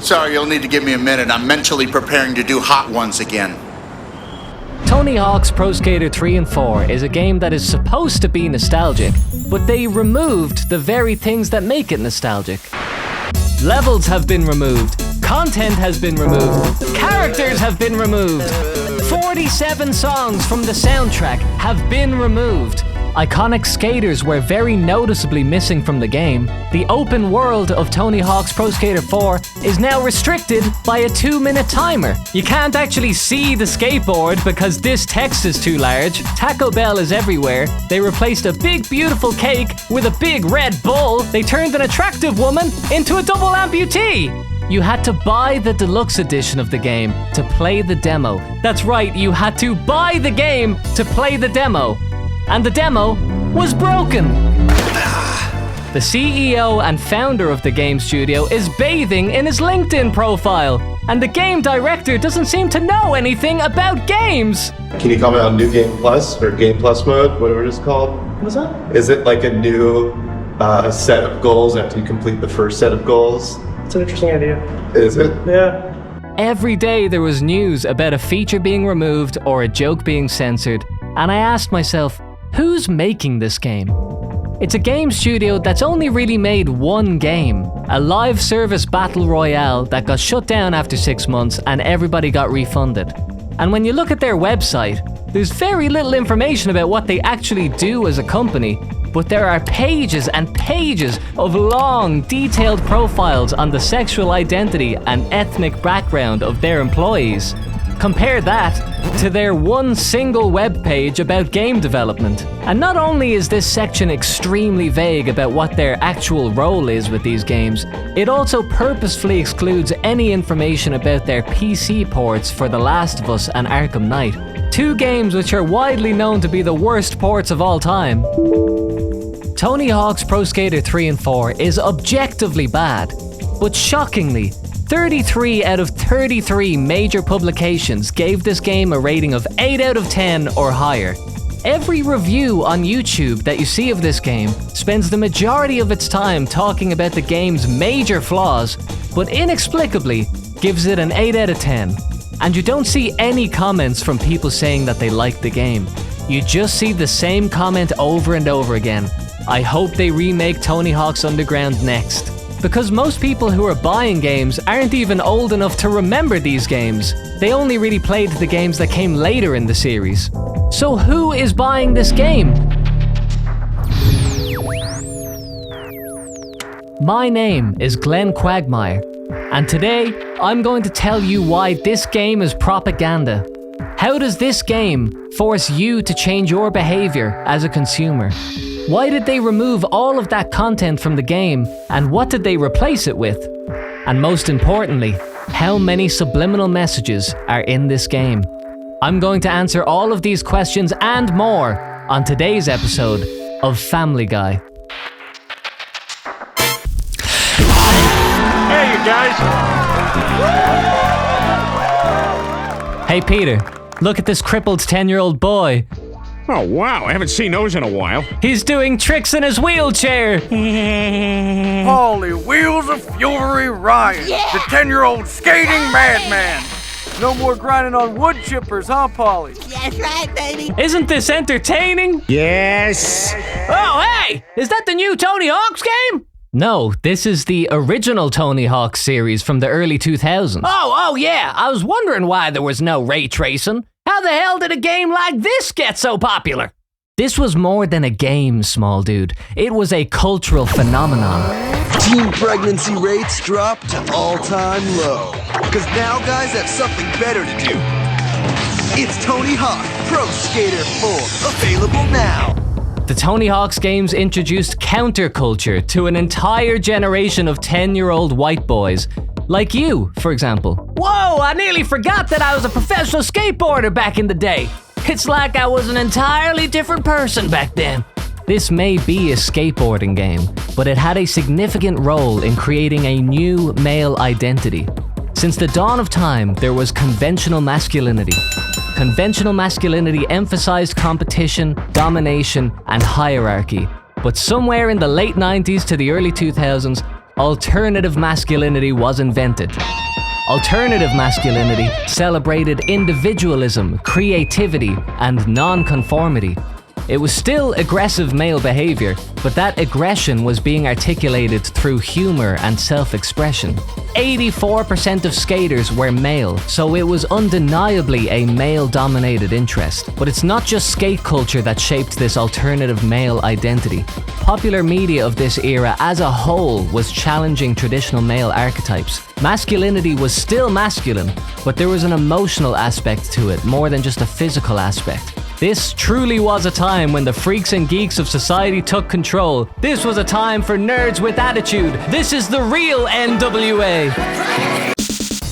Sorry, you'll need to give me a minute. I'm mentally preparing to do Hot Ones again. Tony Hawk's Pro Skater 3 and 4 is a game that is supposed to be nostalgic, but they removed the very things that make it nostalgic. Levels have been removed, content has been removed, characters have been removed, 47 songs from the soundtrack have been removed. Iconic skaters were very noticeably missing from the game. The open world of Tony Hawk's Pro Skater 4 is now restricted by a 2-minute timer. You can't actually see the skateboard because this text is too large. Taco Bell is everywhere. They replaced a big beautiful cake with a big Red Bull. They turned an attractive woman into a double amputee. You had to buy the deluxe edition of the game to play the demo. That's right, you had to buy the game to play the demo. And the demo was broken. The CEO and founder of the game studio is bathing in his LinkedIn profile, and the game director doesn't seem to know anything about games. Can you comment on New Game Plus or Game Plus mode, whatever it is called? What's that? Is it like a new set of goals after you complete the first set of goals? It's an interesting idea. Is it? Yeah. Every day there was news about a feature being removed or a joke being censored, and I asked myself, who's making this game? It's a game studio that's only really made one game, a live service battle royale that got shut down after 6 months and everybody got refunded. And when you look at their website, there's very little information about what they actually do as a company, but there are pages and pages of long, detailed profiles on the sexual identity and ethnic background of their employees. Compare that to their one single web page about game development. And not only is this section extremely vague about what their actual role is with these games, it also purposefully excludes any information about their PC ports for The Last of Us and Arkham Knight, 2 games which are widely known to be the worst ports of all time. Tony Hawk's Pro Skater 3 and 4 is objectively bad, but shockingly, 33 out of 33 major publications gave this game a rating of 8 out of 10 or higher. Every review on YouTube that you see of this game spends the majority of its time talking about the game's major flaws, but inexplicably gives it an 8 out of 10. And you don't see any comments from people saying that they like the game. You just see the same comment over and over again. I hope they remake Tony Hawk's Underground next. Because most people who are buying games aren't even old enough to remember these games. They only really played the games that came later in the series. So who is buying this game? My name is Glenn Quagmire, and today I'm going to tell you why this game is propaganda. How does this game force you to change your behavior as a consumer? Why did they remove all of that content from the game, and what did they replace it with? And most importantly, how many subliminal messages are in this game? I'm going to answer all of these questions and more on today's episode of Family Guy. Hey, you guys! Hey Peter, look at this crippled 10-year-old boy. Oh, wow, I haven't seen those in a while. He's doing tricks in his wheelchair. Holy wheels of fury riot. Yeah. The 10-year-old skating madman. No more grinding on wood chippers, huh, Polly? That's right, baby. Isn't this entertaining? Yes! Oh, hey! Is that the new Tony Hawk's game? No, this is the original Tony Hawk series from the early 2000s. Oh yeah, I was wondering why there was no ray tracing. How the hell did a game like this get so popular? This was more than a game, small dude. It was a cultural phenomenon. Teen pregnancy rates drop to all-time low. Because now guys have something better to do. It's Tony Hawk Pro Skater 4, available now. The Tony Hawk's games introduced counterculture to an entire generation of 10-year-old white boys. Like you, for example. Whoa, I nearly forgot that I was a professional skateboarder back in the day. It's like I was an entirely different person back then. This may be a skateboarding game, but it had a significant role in creating a new male identity. Since the dawn of time, there was conventional masculinity. Conventional masculinity emphasized competition, domination, and hierarchy. But somewhere in the late 90s to the early 2000s, alternative masculinity was invented. Alternative masculinity celebrated individualism, creativity, and non-conformity. It was still aggressive male behavior, but that aggression was being articulated through humor and self-expression. 84% of skaters were male, so it was undeniably a male-dominated interest. But it's not just skate culture that shaped this alternative male identity. Popular media of this era as a whole was challenging traditional male archetypes. Masculinity was still masculine, but there was an emotional aspect to it more than just a physical aspect. This truly was a time when the freaks and geeks of society took control. This was a time for nerds with attitude. This is the real NWA.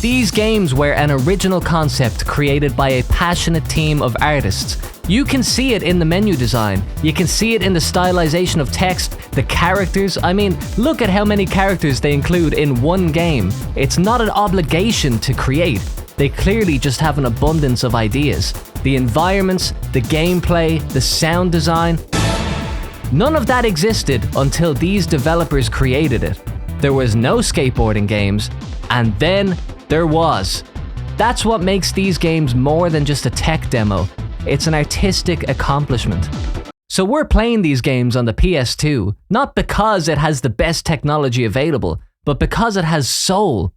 These games were an original concept created by a passionate team of artists. You can see it in the menu design. You can see it in the stylization of text, the characters. I mean, look at how many characters they include in one game. It's not an obligation to create. They clearly just have an abundance of ideas. The environments, the gameplay, the sound design. None of that existed until these developers created it. There was no skateboarding games, and then there was. That's what makes these games more than just a tech demo. It's an artistic accomplishment. So we're playing these games on the PS2, not because it has the best technology available, but because it has soul.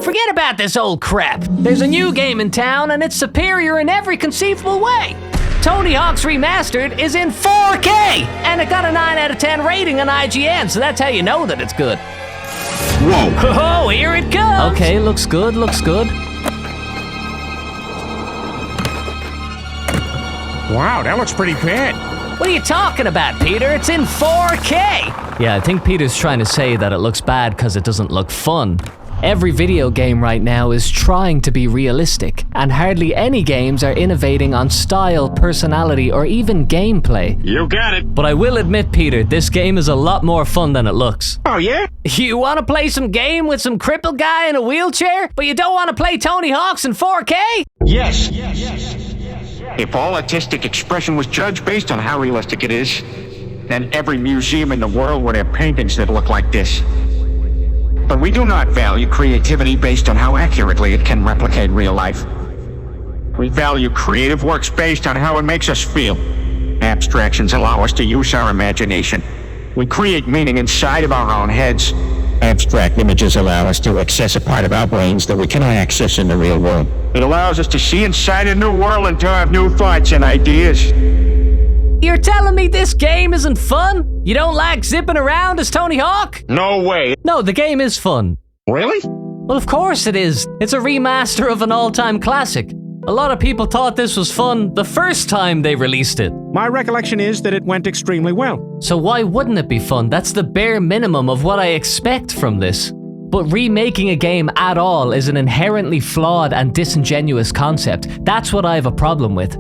Forget about this old crap. There's a new game in town and it's superior in every conceivable way. Tony Hawk's Remastered is in 4K and it got a 9 out of 10 rating on IGN, so that's how you know that it's good. Whoa. Oh, here it comes. Okay, looks good, looks good. Wow, that looks pretty bad. What are you talking about, Peter? It's in 4K. Yeah, I think Peter's trying to say that it looks bad because it doesn't look fun. Every video game right now is trying to be realistic, and hardly any games are innovating on style, personality, or even gameplay. You got it. But I will admit, Peter, this game is a lot more fun than it looks. Oh, yeah? You want to play some game with some crippled guy in a wheelchair, but you don't want to play Tony Hawk's in 4K? Yes. If all artistic expression was judged based on how realistic it is, then every museum in the world would have paintings that look like this. But we do not value creativity based on how accurately it can replicate real life. We value creative works based on how it makes us feel. Abstractions allow us to use our imagination. We create meaning inside of our own heads. Abstract images allow us to access a part of our brains that we cannot access in the real world. It allows us to see inside a new world and to have new thoughts and ideas. You're telling me this game isn't fun? You don't like zipping around as Tony Hawk? No way. No, the game is fun. Really? Well, of course it is. It's a remaster of an all-time classic. A lot of people thought this was fun the first time they released it. My recollection is that it went extremely well. So why wouldn't it be fun? That's the bare minimum of what I expect from this. But remaking a game at all is an inherently flawed and disingenuous concept. That's what I have a problem with.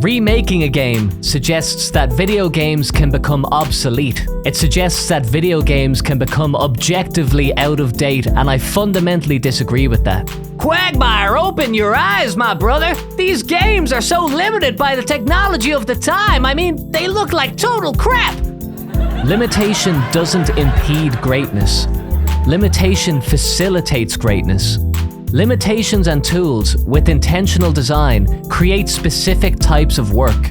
Remaking a game suggests that video games can become obsolete. It suggests that video games can become objectively out of date, and I fundamentally disagree with that. Quagmire, open your eyes, my brother! These games are so limited by the technology of the time. I mean, they look like total crap! Limitation doesn't impede greatness. Limitation facilitates greatness. Limitations and tools, with intentional design, create specific types of work.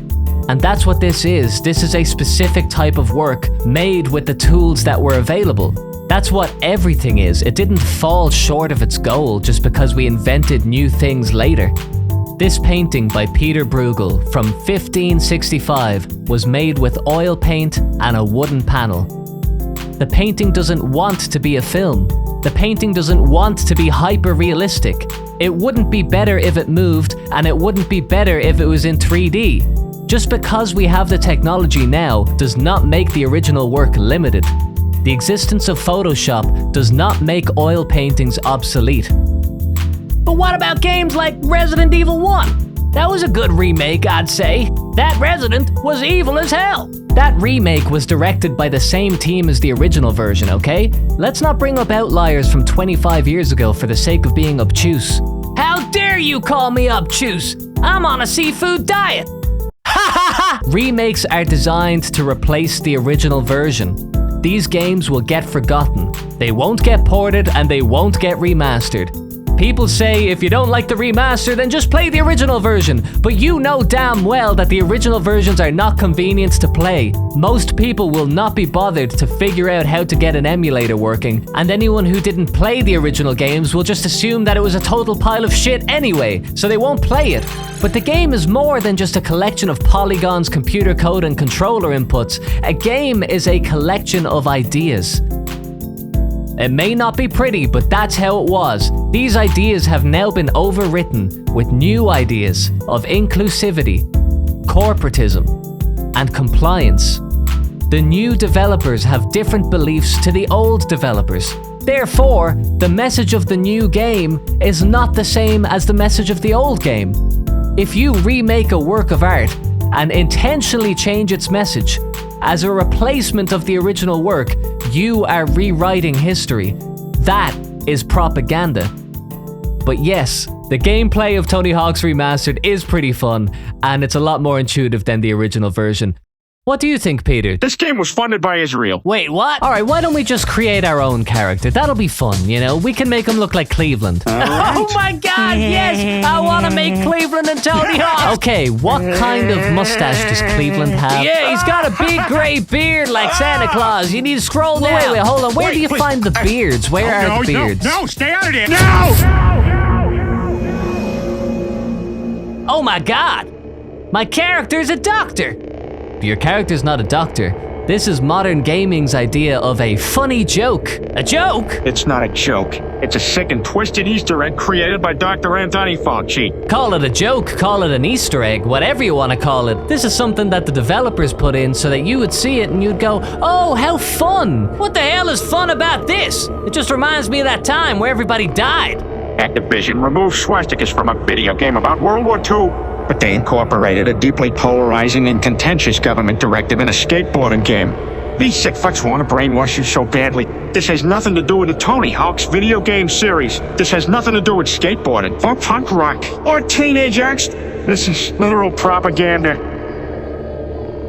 And that's what this is. This is a specific type of work made with the tools that were available. That's what everything is. It didn't fall short of its goal just because we invented new things later. This painting by Peter Bruegel from 1565 was made with oil paint and a wooden panel. The painting doesn't want to be a film. The painting doesn't want to be hyper-realistic. It wouldn't be better if it moved, and it wouldn't be better if it was in 3D. Just because we have the technology now does not make the original work limited. The existence of Photoshop does not make oil paintings obsolete. But what about games like Resident Evil 1? That was a good remake, I'd say. That Resident was evil as hell. That remake was directed by the same team as the original version, okay? Let's not bring up outliers from 25 years ago for the sake of being obtuse. How dare you call me obtuse? I'm on a seafood diet. Remakes are designed to replace the original version. These games will get forgotten. They won't get ported and they won't get remastered. People say if you don't like the remaster, then just play the original version. But you know damn well that the original versions are not convenient to play. Most people will not be bothered to figure out how to get an emulator working, and anyone who didn't play the original games will just assume that it was a total pile of shit anyway, so they won't play it. But the game is more than just a collection of polygons, computer code, and controller inputs. A game is a collection of ideas. It may not be pretty, but that's how it was. These ideas have now been overwritten with new ideas of inclusivity, corporatism, and compliance. The new developers have different beliefs to the old developers. Therefore, the message of the new game is not the same as the message of the old game. If you remake a work of art and intentionally change its message as a replacement of the original work, you are rewriting history. That is propaganda. But yes, the gameplay of Tony Hawk's Remastered is pretty fun, and it's a lot more intuitive than the original version. What do you think, Peter? This game was funded by Israel. Wait, what? Alright, why don't we just create our own character? That'll be fun, you know? We can make him look like Cleveland. Oh my god, yes! I want to make Cleveland and Tony Hawk! Okay, what kind of mustache does Cleveland have? Yeah, he's got a big grey beard like Santa Claus. You need to scroll down. Wait, hold on. Where do you find the beards? Where are the beards? No, stay out of there. No! Oh my god! My character's a doctor! Your character's not a doctor. This is modern gaming's idea of a funny joke. A joke? It's not a joke. It's a sick and twisted Easter egg created by Dr. Anthony Fauci. Call it a joke, call it an Easter egg, whatever you want to call it. This is something that the developers put in so that you would see it and you'd go, oh, how fun! What the hell is fun about this? It just reminds me of that time where everybody died. Activision removed swastikas from a video game about World War II. But they incorporated a deeply polarizing and contentious government directive in a skateboarding game. These sick fucks want to brainwash you so badly. This has nothing to do with the Tony Hawk's video game series. This has nothing to do with skateboarding, or punk rock, or teenage angst. This is literal propaganda.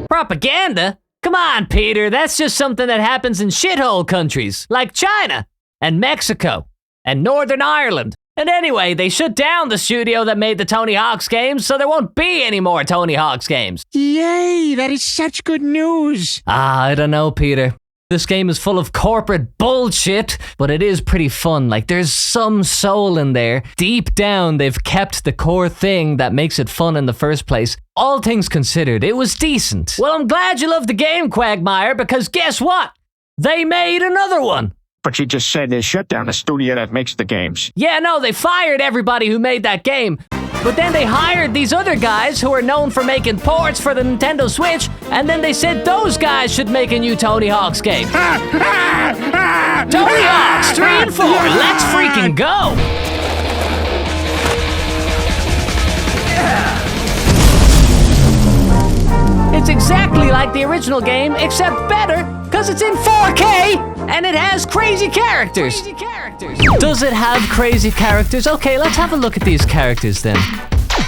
Propaganda? Come on, Peter, that's just something that happens in shithole countries, like China, and Mexico, and Northern Ireland. And anyway, they shut down the studio that made the Tony Hawk's games, so there won't be any more Tony Hawk's games. Yay, that is such good news. I don't know, Peter. This game is full of corporate bullshit, but it is pretty fun. Like, there's some soul in there. Deep down, they've kept the core thing that makes it fun in the first place. All things considered, it was decent. Well, I'm glad you loved the game, Quagmire, because guess what? They made another one. But you just said they shut down the studio that makes the games. Yeah, no, they fired everybody who made that game. But then they hired these other guys who are known for making ports for the Nintendo Switch, and then they said those guys should make a new Tony Hawk's game. Tony Hawk's 3 and 4, let's freaking go! It's exactly like the original game, except better, because it's in 4K, and it has crazy characters. Does it have crazy characters? Okay, let's have a look at these characters then.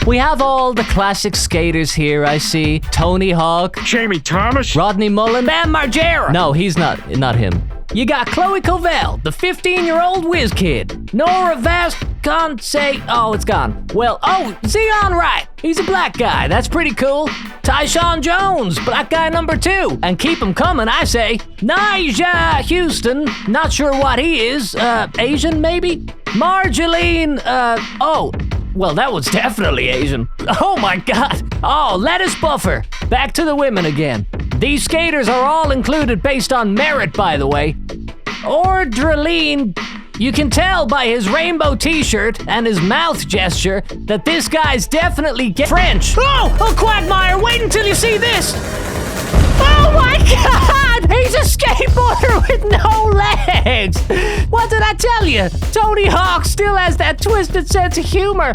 We have all the classic skaters here, I see. Tony Hawk. Jamie Thomas. Rodney Mullen. Bam Margera. No, he's not him. You got Chloe Covell, the 15-year-old whiz kid. Nora Vasconcelos. Oh, it's gone. Well, Zion Wright. He's a black guy. That's pretty cool. Tyshawn Jones, black guy number 2. And keep him coming, I say. Nyjah Houston. Not sure what he is. Asian, maybe? Marjeline, well, that was definitely Asian. Oh my god. Oh, Lettuce Buffer. Back to the women again. These skaters are all included based on merit, by the way. Ordraline, you can tell by his rainbow t-shirt and his mouth gesture that this guy's definitely French. Oh, Quagmire, wait until you see this. Oh my god! He's a skateboarder with no legs! What did I tell you? Tony Hawk still has that twisted sense of humor.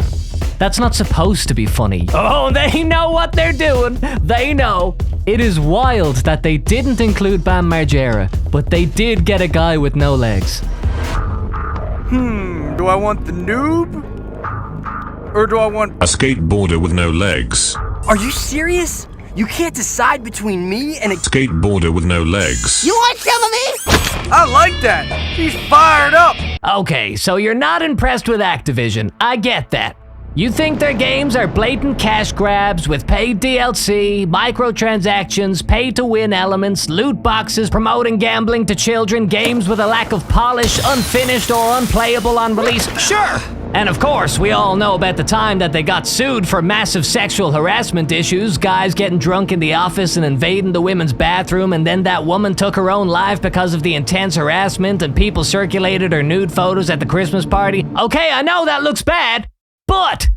That's not supposed to be funny. Oh, they know what they're doing. They know. It is wild that they didn't include Bam Margera, but they did get a guy with no legs. Do I want the noob? Or do I want a skateboarder with no legs? Are you serious? You can't decide between me and a skateboarder with no legs. You want some of me? I like that. He's fired up. Okay, so you're not impressed with Activision. I get that. You think their games are blatant cash grabs with paid DLC, microtransactions, pay-to-win elements, loot boxes, promoting gambling to children, games with a lack of polish, unfinished or unplayable on release? Sure! And of course, we all know about the time that they got sued for massive sexual harassment issues, guys getting drunk in the office and invading the women's bathroom, and then that woman took her own life because of the intense harassment and people circulated her nude photos at the Christmas party. Okay, I know that looks bad, but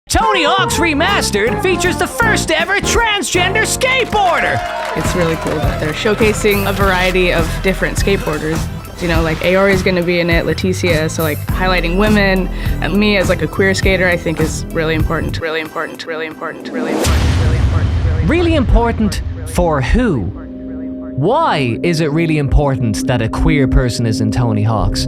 Tony Hawk's Remastered features the first ever transgender skateboarder! It's really cool that they're showcasing a variety of different skateboarders. You know, like Aori's gonna be in it, Leticia, so like highlighting women, and me as like a queer skater I think is really important, really important, really important, really important, really important. Really important for who? Why is it really important that a queer person is in Tony Hawk's?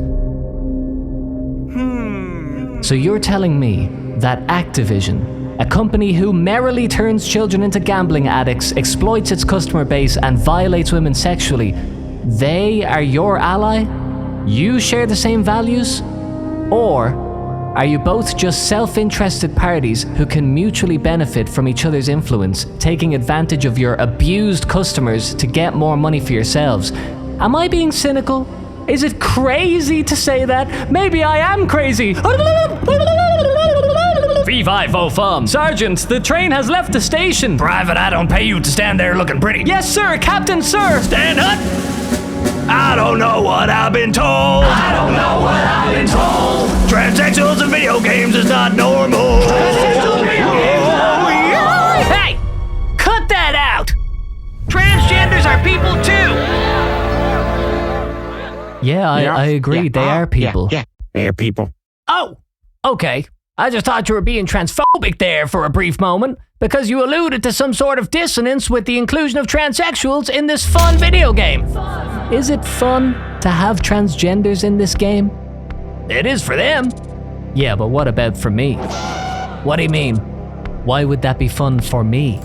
So you're telling me that Activision, a company who merrily turns children into gambling addicts, exploits its customer base, and violates women sexually, they are your ally? You share the same values? Or are you both just self-interested parties who can mutually benefit from each other's influence, taking advantage of your abused customers to get more money for yourselves? Am I being cynical? Is it crazy to say that? Maybe I am crazy. V505. Sergeant, the train has left the station. Private, I don't pay you to stand there looking pretty. Yes, sir, Captain, sir. Stand up. I don't know what I've been told. I don't know what I've been told. Transsexuals in video games is not normal. Hey, cut that out. Transgenders are people too. Yeah, I agree. They are people. Yeah, they're people. Oh, okay. I just thought you were being transphobic there for a brief moment, because you alluded to some sort of dissonance with the inclusion of transsexuals in this fun video game. Is it fun to have transgenders in this game? It is for them. Yeah, but what about for me? What do you mean? Why would that be fun for me?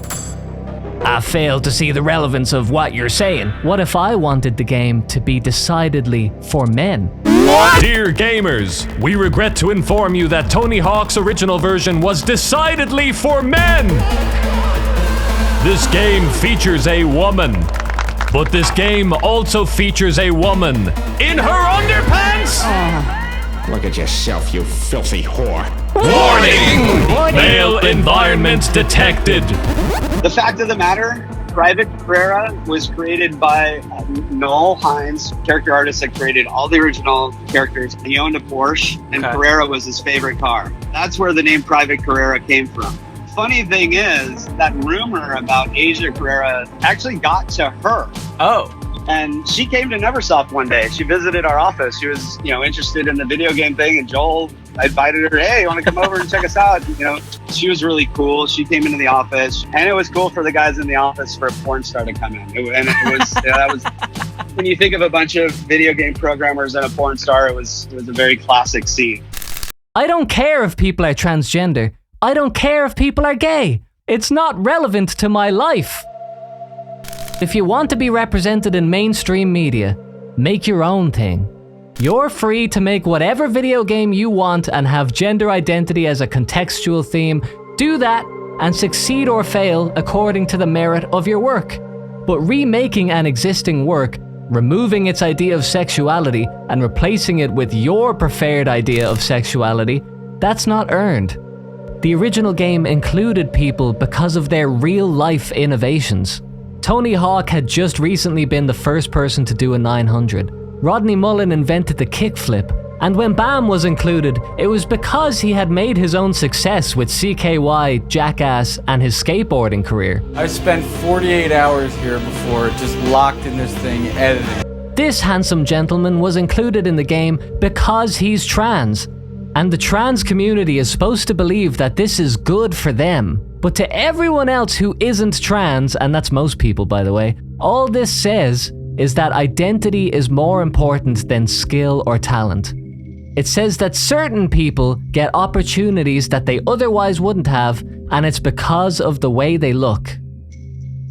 I fail to see the relevance of what you're saying. What if I wanted the game to be decidedly for men? Dear gamers, we regret to inform you that Tony Hawk's original version was decidedly for men! This game features a woman, but this game also features a woman in her underpants! Look at yourself, you filthy whore. Warning! Male environment detected. The fact of the matter, Private Carrera was created by Noel Hines, character artist that created all the original characters. He owned a Porsche, and Carrera was his favorite car. That's where the name Private Carrera came from. Funny thing is, that rumor about Asia Carrera actually got to her. Oh. And she came to Neversoft one day. She visited our office. She was, interested in the video game thing. And Joel invited her, hey, you want to come over and check us out? She was really cool. She came into the office. And it was cool for the guys in the office for a porn star to come in. That was, when you think of a bunch of video game programmers and a porn star, it was a very classic scene. I don't care if people are transgender. I don't care if people are gay. It's not relevant to my life. If you want to be represented in mainstream media, make your own thing. You're free to make whatever video game you want and have gender identity as a contextual theme. Do that and succeed or fail according to the merit of your work. But remaking an existing work, removing its idea of sexuality and replacing it with your preferred idea of sexuality, that's not earned. The original game included people because of their real-life innovations. Tony Hawk had just recently been the first person to do a 900. Rodney Mullen invented the kickflip, and when BAM was included, it was because he had made his own success with CKY, Jackass, and his skateboarding career. I spent 48 hours here before, just locked in this thing, editing. This handsome gentleman was included in the game because he's trans, and the trans community is supposed to believe that this is good for them. But to everyone else who isn't trans, and that's most people by the way, all this says is that identity is more important than skill or talent. It says that certain people get opportunities that they otherwise wouldn't have and it's because of the way they look.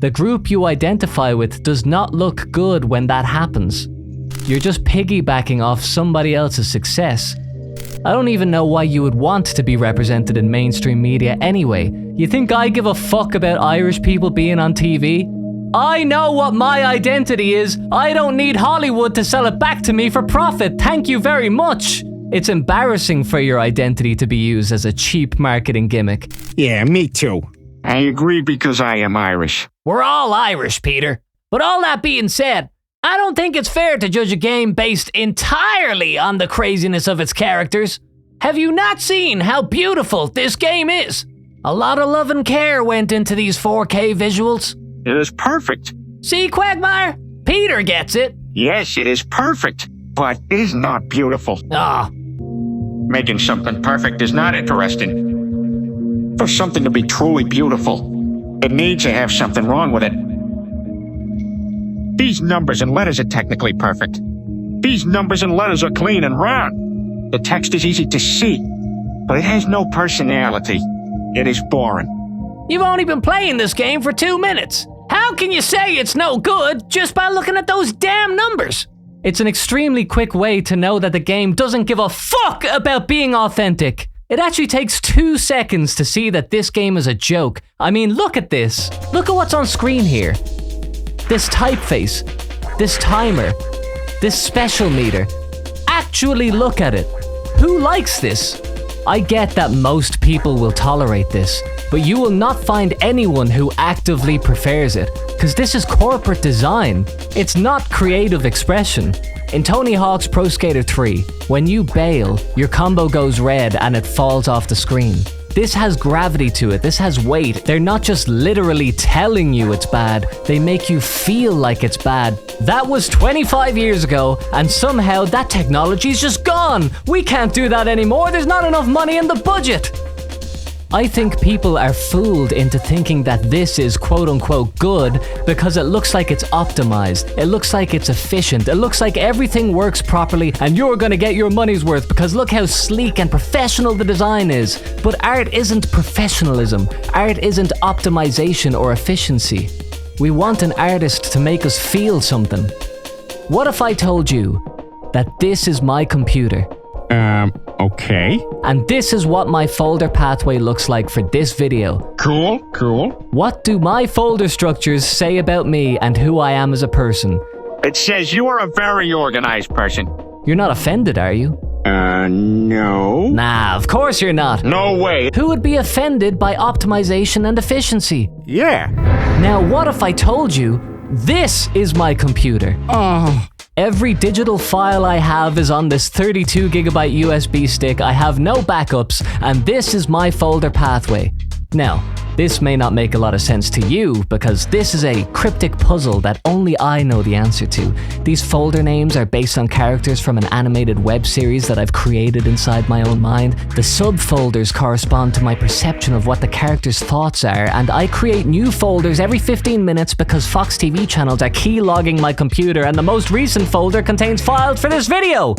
The group you identify with does not look good when that happens. You're just piggybacking off somebody else's success. I don't even know why you would want to be represented in mainstream media anyway. You think I give a fuck about Irish people being on TV? I know what my identity is. I don't need Hollywood to sell it back to me for profit. Thank you very much. It's embarrassing for your identity to be used as a cheap marketing gimmick. Yeah, me too. I agree because I am Irish. We're all Irish, Peter. But all that being said, I don't think it's fair to judge a game based entirely on the craziness of its characters. Have you not seen how beautiful this game is? A lot of love and care went into these 4K visuals. It is perfect. See, Quagmire? Peter gets it. Yes, it is perfect, but it is not beautiful. Ah. Making something perfect is not interesting. For something to be truly beautiful, it needs to have something wrong with it. These numbers and letters are technically perfect. These numbers and letters are clean and round. The text is easy to see, but it has no personality. It is boring. You've only been playing this game for 2 minutes. How can you say it's no good just by looking at those damn numbers? It's an extremely quick way to know that the game doesn't give a fuck about being authentic. It actually takes 2 seconds to see that this game is a joke. I mean, look at this. Look at what's on screen here. This typeface, this timer, this special meter. Actually look at it. Who likes this? I get that most people will tolerate this, but you will not find anyone who actively prefers it, because this is corporate design. It's not creative expression. In Tony Hawk's Pro Skater 3, when you bail, your combo goes red and it falls off the screen. This has gravity to it, this has weight. They're not just literally telling you it's bad, they make you feel like it's bad. That was 25 years ago, and somehow that technology's just gone. We can't do that anymore, there's not enough money in the budget. I think people are fooled into thinking that this is quote-unquote good because it looks like it's optimized, it looks like it's efficient, it looks like everything works properly and you're gonna get your money's worth because look how sleek and professional the design is. But art isn't professionalism, art isn't optimization or efficiency. We want an artist to make us feel something. What if I told you that this is my computer? Okay. And this is what my folder pathway looks like for this video. Cool. What do my folder structures say about me and who I am as a person? It says you are a very organized person. You're not offended, are you? No. Nah, of course you're not. No way. Who would be offended by optimization and efficiency? Yeah. Now, what if I told you this is my computer? Oh. Every digital file I have is on this 32 gigabyte USB stick. I have no backups, and this is my folder pathway. Now, this may not make a lot of sense to you because this is a cryptic puzzle that only I know the answer to. These folder names are based on characters from an animated web series that I've created inside my own mind. The subfolders correspond to my perception of what the characters' thoughts are, and I create new folders every 15 minutes because Fox TV channels are keylogging my computer, and the most recent folder contains files for this video.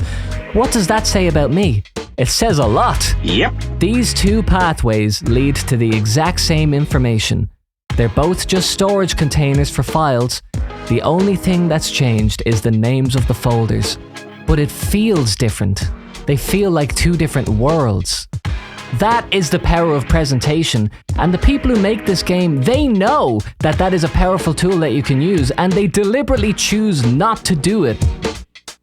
What does that say about me? It says a lot. Yep. These 2 pathways lead to the exact same information. They're both just storage containers for files. The only thing that's changed is the names of the folders. But it feels different. They feel like 2 different worlds. That is the power of presentation, and the people who make this game, they know that that is a powerful tool that you can use, and they deliberately choose not to do it.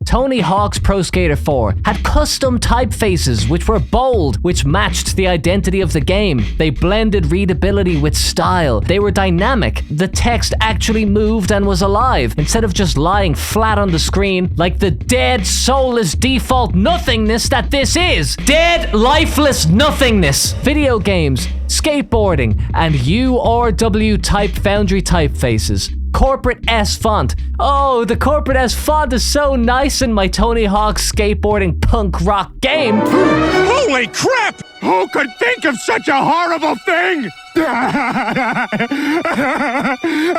Tony Hawk's Pro Skater 4 had custom typefaces which were bold, which matched the identity of the game. They blended readability with style. They were dynamic. The text actually moved and was alive, instead of just lying flat on the screen like the dead, soulless default nothingness that this is. Dead, lifeless nothingness. Video games, skateboarding, and URW type foundry typefaces. Corporate S font. Oh, the corporate S font is so nice in my Tony Hawk skateboarding punk rock game. Holy crap! Who could think of such a horrible thing?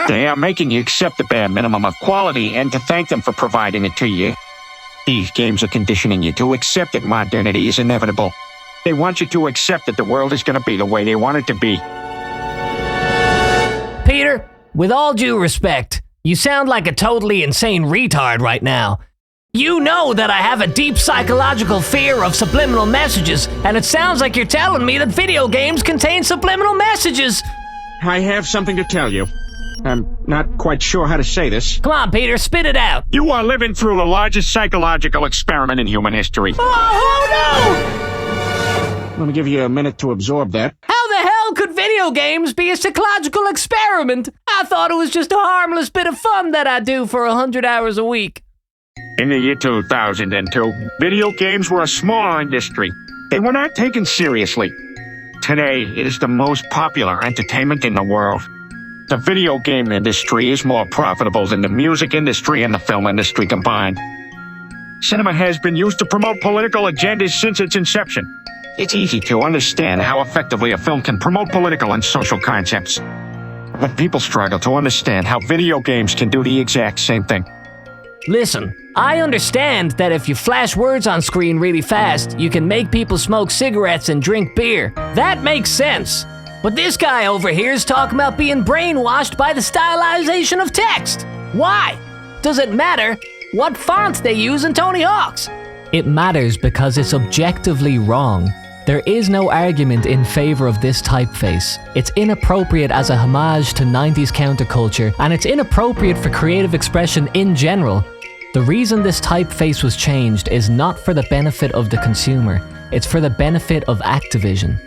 They are making you accept the bare minimum of quality and to thank them for providing it to you. These games are conditioning you to accept that modernity is inevitable. They want you to accept that the world is going to be the way they want it to be. with all due respect, you sound like a totally insane retard right now. You know that I have a deep psychological fear of subliminal messages, and it sounds like you're telling me that video games contain subliminal messages. I have something to tell you. I'm not quite sure how to say this. Come on, Peter, spit it out. You are living through the largest psychological experiment in human history. Oh no! Let me give you a minute to absorb that. How the hell could video games be a psychological experiment? I thought it was just a harmless bit of fun that I do for 100 hours a week. In the year 2002, video games were a small industry. They were not taken seriously. Today, it is the most popular entertainment in the world. The video game industry is more profitable than the music industry and the film industry combined. Cinema has been used to promote political agendas since its inception. It's easy to understand how effectively a film can promote political and social concepts. But people struggle to understand how video games can do the exact same thing. Listen, I understand that if you flash words on screen really fast, you can make people smoke cigarettes and drink beer. That makes sense. But this guy over here is talking about being brainwashed by the stylization of text. Why? Does it matter what font they use in Tony Hawk's? It matters because it's objectively wrong. There is no argument in favor of this typeface. It's inappropriate as a homage to 90s counterculture, and it's inappropriate for creative expression in general. The reason this typeface was changed is not for the benefit of the consumer, it's for the benefit of Activision.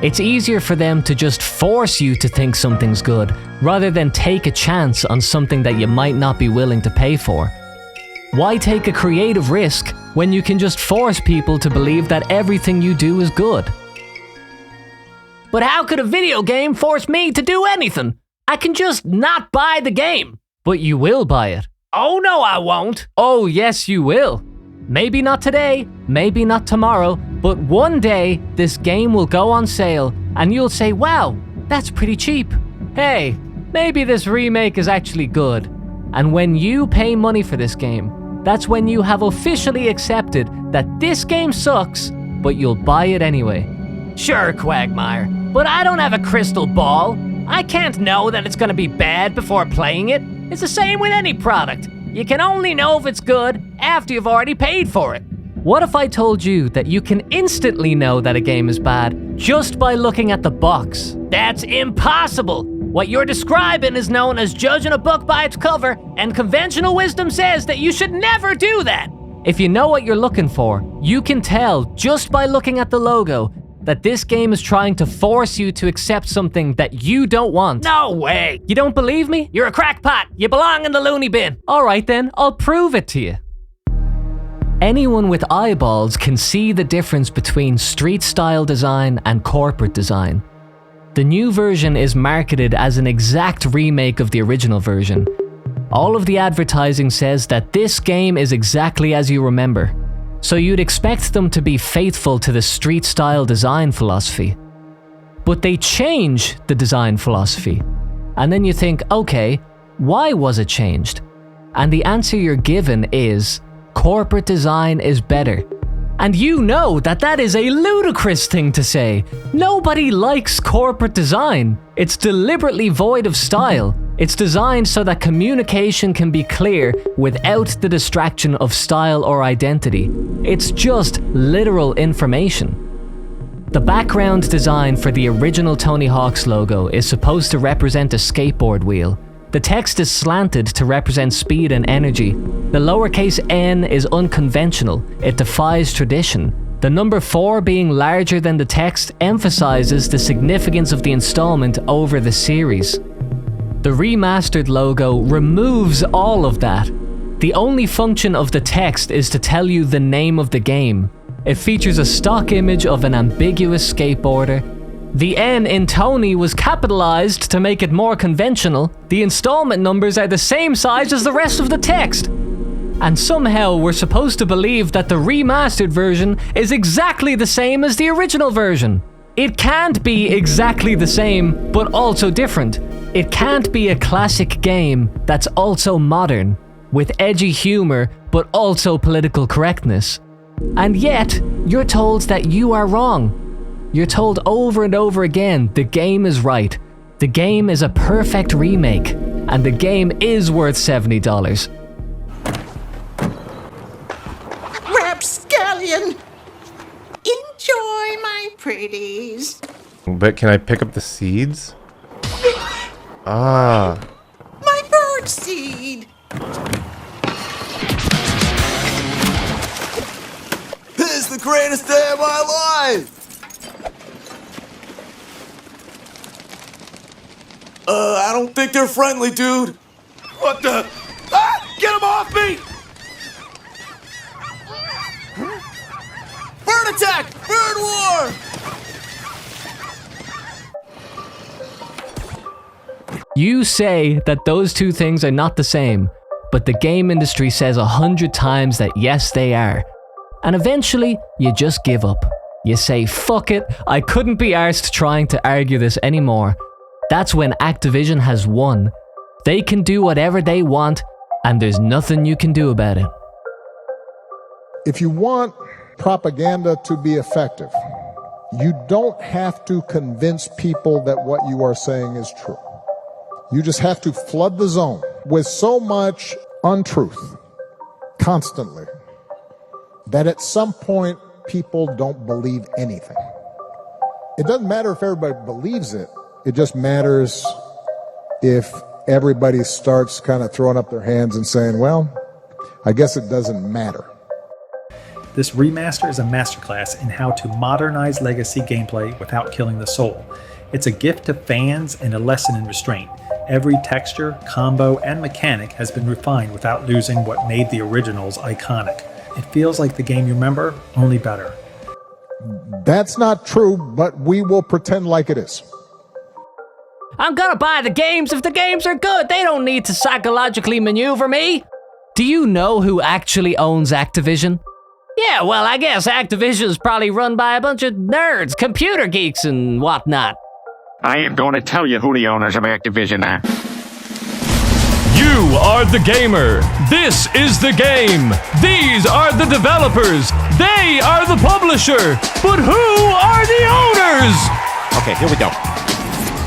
It's easier for them to just force you to think something's good, rather than take a chance on something that you might not be willing to pay for. Why take a creative risk when you can just force people to believe that everything you do is good? But how could a video game force me to do anything? I can just not buy the game. But you will buy it. Oh no, I won't. Oh yes, you will. Maybe not today, maybe not tomorrow, but one day this game will go on sale and you'll say, wow, that's pretty cheap. Hey, maybe this remake is actually good. And when you pay money for this game, that's when you have officially accepted that this game sucks, but you'll buy it anyway. Sure, Quagmire, but I don't have a crystal ball. I can't know that it's gonna be bad before playing it. It's the same with any product. You can only know if it's good after you've already paid for it. What if I told you that you can instantly know that a game is bad just by looking at the box? That's impossible! What you're describing is known as judging a book by its cover, and conventional wisdom says that you should never do that. If you know what you're looking for, you can tell just by looking at the logo that this game is trying to force you to accept something that you don't want. No way! You don't believe me? You're a crackpot! You belong in the loony bin! Alright then, I'll prove it to you. Anyone with eyeballs can see the difference between street-style design and corporate design. The new version is marketed as an exact remake of the original version. All of the advertising says that this game is exactly as you remember, so you'd expect them to be faithful to the street-style design philosophy. But they change the design philosophy, and then you think, okay, why was it changed? And the answer you're given is, corporate design is better. And you know that that is a ludicrous thing to say. Nobody likes corporate design. It's deliberately void of style. It's designed so that communication can be clear without the distraction of style or identity. It's just literal information. The background design for the original Tony Hawk's logo is supposed to represent a skateboard wheel. The text is slanted to represent speed and energy. The lowercase n is unconventional. It defies tradition. The number 4 being larger than the text emphasizes the significance of the installment over the series. The remastered logo removes all of that. The only function of the text is to tell you the name of the game. It features a stock image of an ambiguous skateboarder. The N in Tony was capitalized to make it more conventional. The installment numbers are the same size as the rest of the text. And somehow we're supposed to believe that the remastered version is exactly the same as the original version. It can't be exactly the same, but also different. It can't be a classic game that's also modern, with edgy humor, but also political correctness. And yet, you're told that you are wrong. You're told over and over again, the game is right. The game is a perfect remake. and the game is worth $70. Rapscallion! Enjoy my pretties. But can I pick up the seeds? Ah. My bird seed. This is the greatest day of my life! I don't think they're friendly, dude. What the? Ah! Get him off me! Bird attack! Bird war! You say that those two things are not the same, but the game industry says 100 times that yes, they are. And eventually, you just give up. You say, fuck it, I couldn't be arsed trying to argue this anymore. That's when Activision has won. They can do whatever they want, and there's nothing you can do about it. If you want propaganda to be effective, you don't have to convince people that what you are saying is true. You just have to flood the zone with so much untruth constantly that at some point people don't believe anything. It doesn't matter if everybody believes it. It just matters if everybody starts kind of throwing up their hands and saying, well, I guess it doesn't matter. This remaster is a masterclass in how to modernize legacy gameplay without killing the soul. It's a gift to fans and a lesson in restraint. Every texture, combo, and mechanic has been refined without losing what made the originals iconic. It feels like the game you remember, only better. That's not true, but we will pretend like it is. I'm gonna buy the games if the games are good. They don't need to psychologically maneuver me. Do you know who actually owns Activision? Yeah, well, I guess Activision's probably run by a bunch of nerds, computer geeks, and whatnot. I am going to tell you who the owners of Activision are. You are the gamer. This is the game. These are the developers. They are the publisher. But who are the owners? Okay, here we go.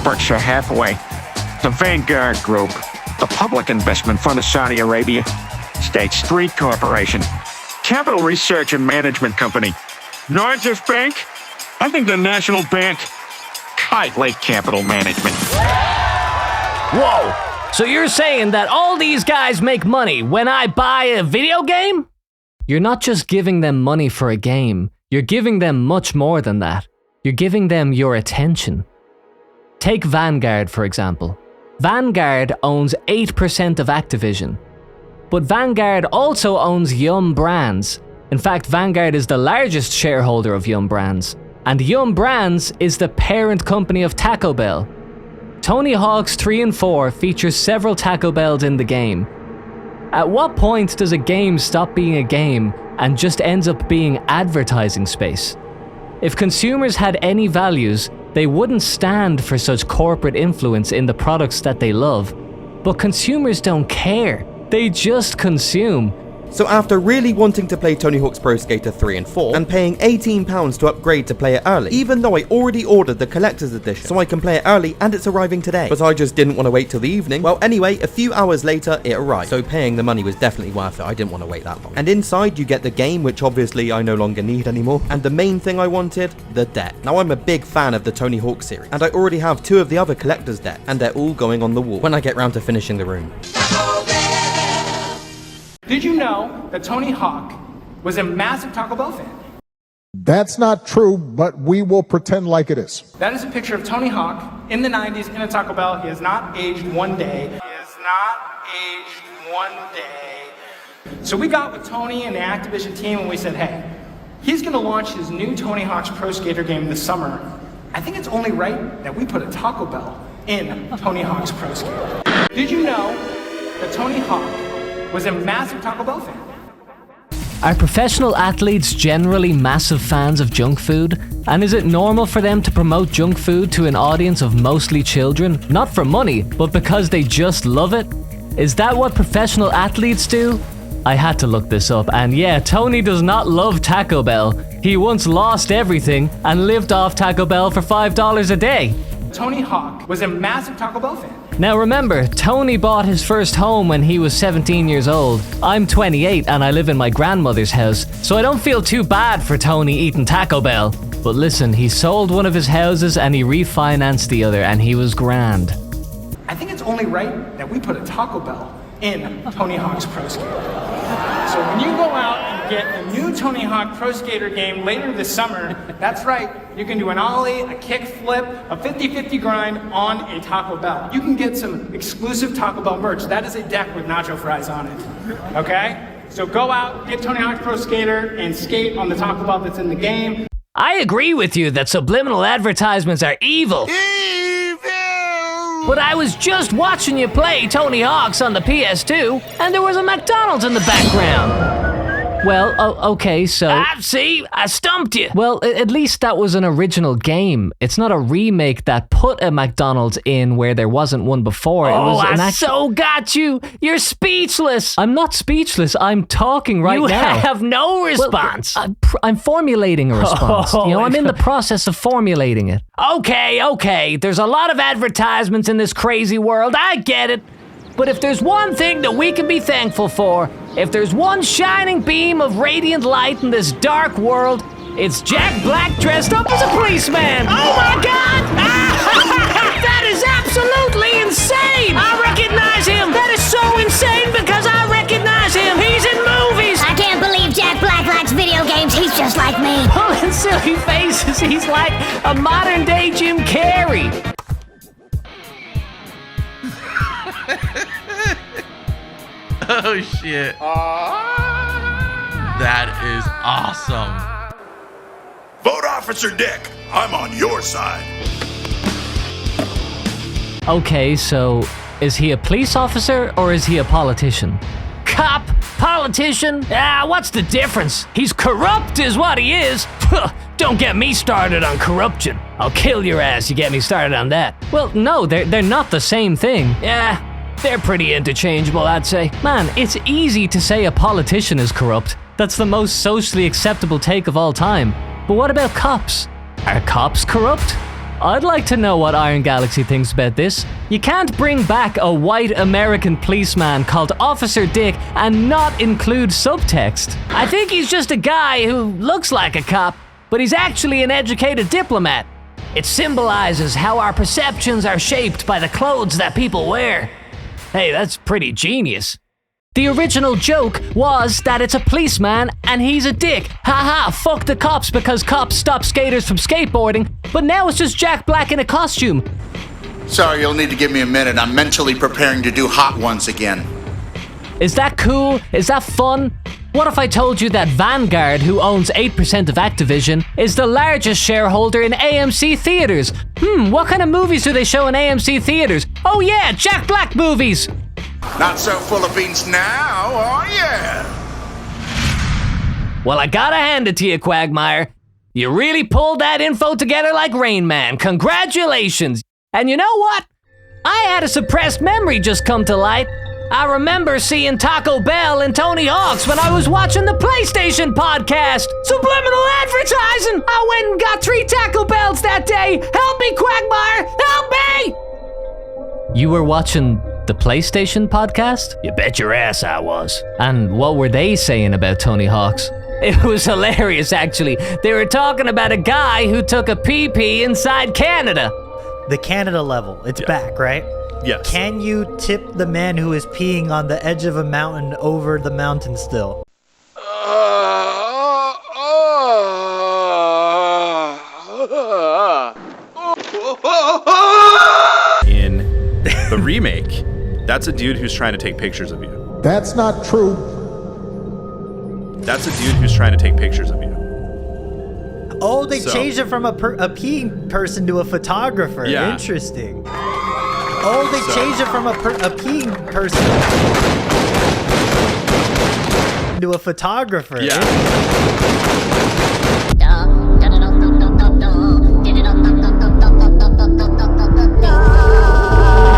Berkshire Hathaway, the Vanguard Group, the Public Investment Fund of Saudi Arabia, State Street Corporation, Capital Research and Management Company, Norges Bank, I think the National Bank, Kite Lake Capital Management. Whoa! So you're saying that all these guys make money when I buy a video game? You're not just giving them money for a game, you're giving them much more than that. You're giving them your attention. Take Vanguard, for example. Vanguard owns 8% of Activision. But Vanguard also owns Yum Brands. In fact, Vanguard is the largest shareholder of Yum Brands. And Yum Brands is the parent company of Taco Bell. Tony Hawk's 3 and 4 features several Taco Bells in the game. At what point does a game stop being a game and just ends up being advertising space? If consumers had any values, they wouldn't stand for such corporate influence in the products that they love. But consumers don't care. They just consume. So after really wanting to play Tony Hawk's Pro Skater 3 and 4, and paying £18 to upgrade to play it early, even though I already ordered the collector's edition so I can play it early and it's arriving today, but I just didn't want to wait till the evening, well anyway, a few hours later it arrived, so paying the money was definitely worth it. I didn't want to wait that long. And inside you get the game, which obviously I no longer need anymore, and the main thing I wanted, the deck. Now I'm a big fan of the Tony Hawk series, and I already have 2 of the other collector's decks, and they're all going on the wall when I get round to finishing the room. Did you know that Tony Hawk was a massive Taco Bell fan? That's not true, but we will pretend like it is. That is a picture of Tony Hawk in the 90s in a Taco Bell. He has not aged one day. He has not aged one day. So we got with Tony and the Activision team and we said, hey, he's going to launch his new Tony Hawk's Pro Skater game this summer. I think it's only right that we put a Taco Bell in Tony Hawk's Pro Skater. Did you know that Tony Hawk was a massive Taco Bell fan? Are professional athletes generally massive fans of junk food? And is it normal for them to promote junk food to an audience of mostly children? Not for money, but because they just love it? Is that what professional athletes do? I had to look this up, and yeah, Tony does not love Taco Bell. He once lost everything and lived off Taco Bell for $5 a day. Tony Hawk was a massive Taco Bell fan. Now remember, Tony bought his first home when he was 17 years old. I'm 28 and I live in my grandmother's house, so I don't feel too bad for Tony eating Taco Bell. But listen, he sold one of his houses and he refinanced the other, and he was grand. I think it's only right that we put a Taco Bell in Tony Hawk's Pro Skater. So when you go out and get a new Tony Hawk Pro Skater game later this summer, that's right, you can do an ollie, a kick flip, a 50-50 grind on a Taco Bell. You can get some exclusive Taco Bell merch. That is a deck with nacho fries on it, okay? So go out, get Tony Hawk Pro Skater, and skate on the Taco Bell that's in the game. I agree with you that subliminal advertisements are evil. But I was just watching you play Tony Hawk's on the PS2, and there was a McDonald's in the background. Well, okay, so... see, I stumped you. Well, at least that was an original game. It's not a remake that put a McDonald's in where there wasn't one before. I so got you. You're speechless. I'm not speechless. I'm talking right now. You have no response. Well, I'm formulating a response. I'm in the process of formulating it. Okay. There's a lot of advertisements in this crazy world. I get it. But if there's one thing that we can be thankful for, if there's one shining beam of radiant light in this dark world, it's Jack Black dressed up as a policeman. Oh my God! That is absolutely insane! I recognize him! That is so insane because I recognize him! He's in movies! I can't believe Jack Black likes video games. He's just like me. Pulling silly faces. He's like a modern day Jim Carrey. Oh shit. That is awesome. Vote Officer Dick. I'm on your side. Okay, so is he a police officer or is he a politician? Cop, politician, what's the difference? He's corrupt is what he is. Don't get me started on corruption. I'll kill your ass, you get me started on that. Well, no, they're not the same thing. Yeah, they're pretty interchangeable, I'd say. Man, it's easy to say a politician is corrupt. That's the most socially acceptable take of all time. But what about cops? Are cops corrupt? I'd like to know what Iron Galaxy thinks about this. You can't bring back a white American policeman called Officer Dick and not include subtext. I think he's just a guy who looks like a cop, but he's actually an educated diplomat. It symbolizes how our perceptions are shaped by the clothes that people wear. Hey, that's pretty genius. The original joke was that it's a policeman and he's a dick. Haha, fuck the cops because cops stop skaters from skateboarding. But now it's just Jack Black in a costume. Sorry, you'll need to give me a minute. I'm mentally preparing to do hot ones again. Is that cool? Is that fun? What if I told you that Vanguard, who owns 8% of Activision, is the largest shareholder in AMC theaters? What kind of movies do they show in AMC theaters? Oh yeah, Jack Black movies! Not so full of beans now, are ya? Well, I gotta hand it to you, Quagmire. You really pulled that info together like Rain Man. Congratulations! And you know what? I had a suppressed memory just come to light. I remember seeing Taco Bell and Tony Hawk's when I was watching the PlayStation podcast. Subliminal advertising! I went and got 3 Taco Bells that day. Help me, Quagmire! Help me! You were watching the PlayStation podcast? You bet your ass I was. And what were they saying about Tony Hawk's? It was hilarious, actually. They were talking about a guy who took a pee-pee inside Canada. The Canada level, it's back, right? Yes. Can you tip the man who is peeing on the edge of a mountain over the mountain still? In the remake, that's a dude who's trying to take pictures of you. That's not true. That's a dude who's trying to take pictures of you. Oh, they changed it from a peeing person to a photographer. Yeah. Interesting. Oh, they changed it from a peeing person to a photographer. Yeah.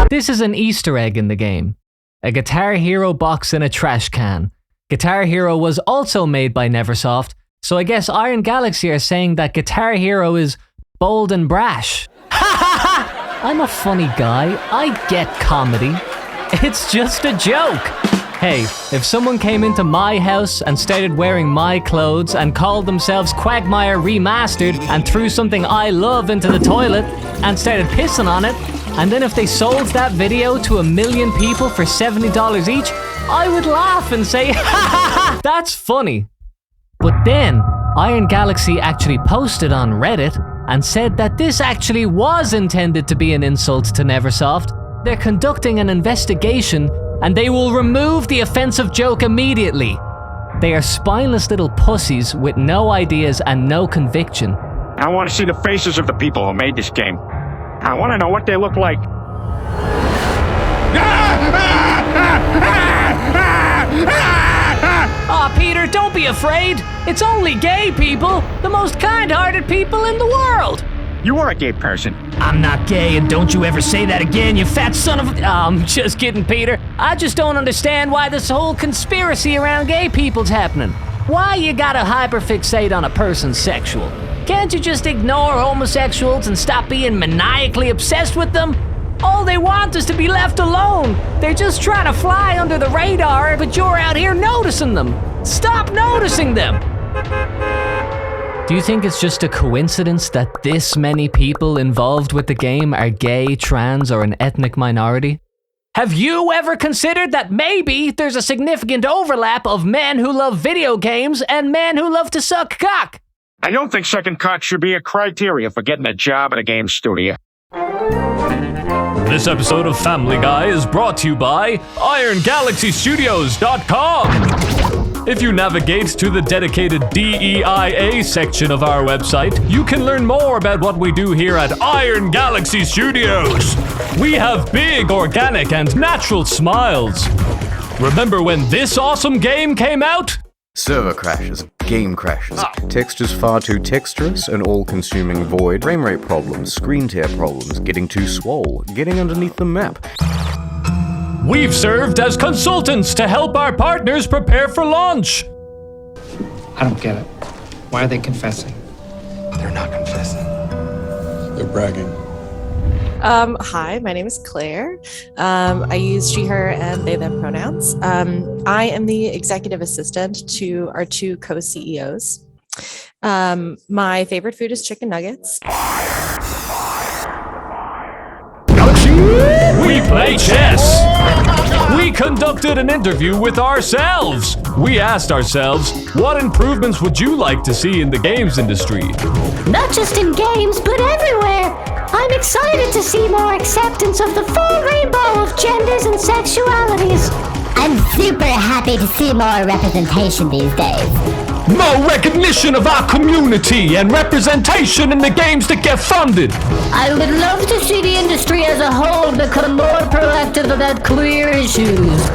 This is an Easter egg in the game. A Guitar Hero box in a trash can. Guitar Hero was also made by Neversoft, so I guess Iron Galaxy are saying that Guitar Hero is bold and brash. I'm a funny guy. I get comedy. It's just a joke. Hey, if someone came into my house and started wearing my clothes and called themselves Quagmire Remastered and threw something I love into the toilet and started pissing on it, and then if they sold that video to 1 million people for $70 each, I would laugh and say, ha ha ha, that's funny. But then, Iron Galaxy actually posted on Reddit and said that this actually was intended to be an insult to Neversoft. They're conducting an investigation and they will remove the offensive joke immediately. They are spineless little pussies with no ideas and no conviction. I want to see the faces of the people who made this game. I want to know what they look like. Aw, Peter, don't be afraid. It's only gay people, the most kind-hearted people in the world. You are a gay person. I'm not gay, and don't you ever say that again, you fat son of a... I'm just kidding, Peter. I just don't understand why this whole conspiracy around gay people's happening. Why you gotta hyperfixate on a person's sexual? Can't you just ignore homosexuals and stop being maniacally obsessed with them? All they want is to be left alone. They're just trying to fly under the radar, but you're out here noticing them. Stop noticing them! Do you think it's just a coincidence that this many people involved with the game are gay, trans, or an ethnic minority? Have you ever considered that maybe there's a significant overlap of men who love video games and men who love to suck cock? I don't think second cock should be a criteria for getting a job at a game studio. This episode of Family Guy is brought to you by IronGalaxyStudios.com. If you navigate to the dedicated DEIA section of our website, you can learn more about what we do here at Iron Galaxy Studios. We have big, organic, and natural smiles. Remember when this awesome game came out? Server crashes, game crashes, textures far too texturous, an all-consuming void, frame rate problems, screen tear problems, getting too swole, getting underneath the map. We've served as consultants to help our partners prepare for launch. I don't get it. Why are they confessing? They're not confessing. They're bragging. Hi, my name is Claire. I use she, her, and they, them pronouns. I am the executive assistant to our two co-CEOs. My favorite food is chicken nuggets. We play chess! We conducted an interview with ourselves! We asked ourselves, what improvements would you like to see in the games industry? Not just in games, but everywhere. I'm excited to see more acceptance of the full rainbow of genders and sexualities. I'm super happy to see more representation these days. More recognition of our community and representation in the games that get funded. I would love to see the industry as a whole become more proactive about queer issues.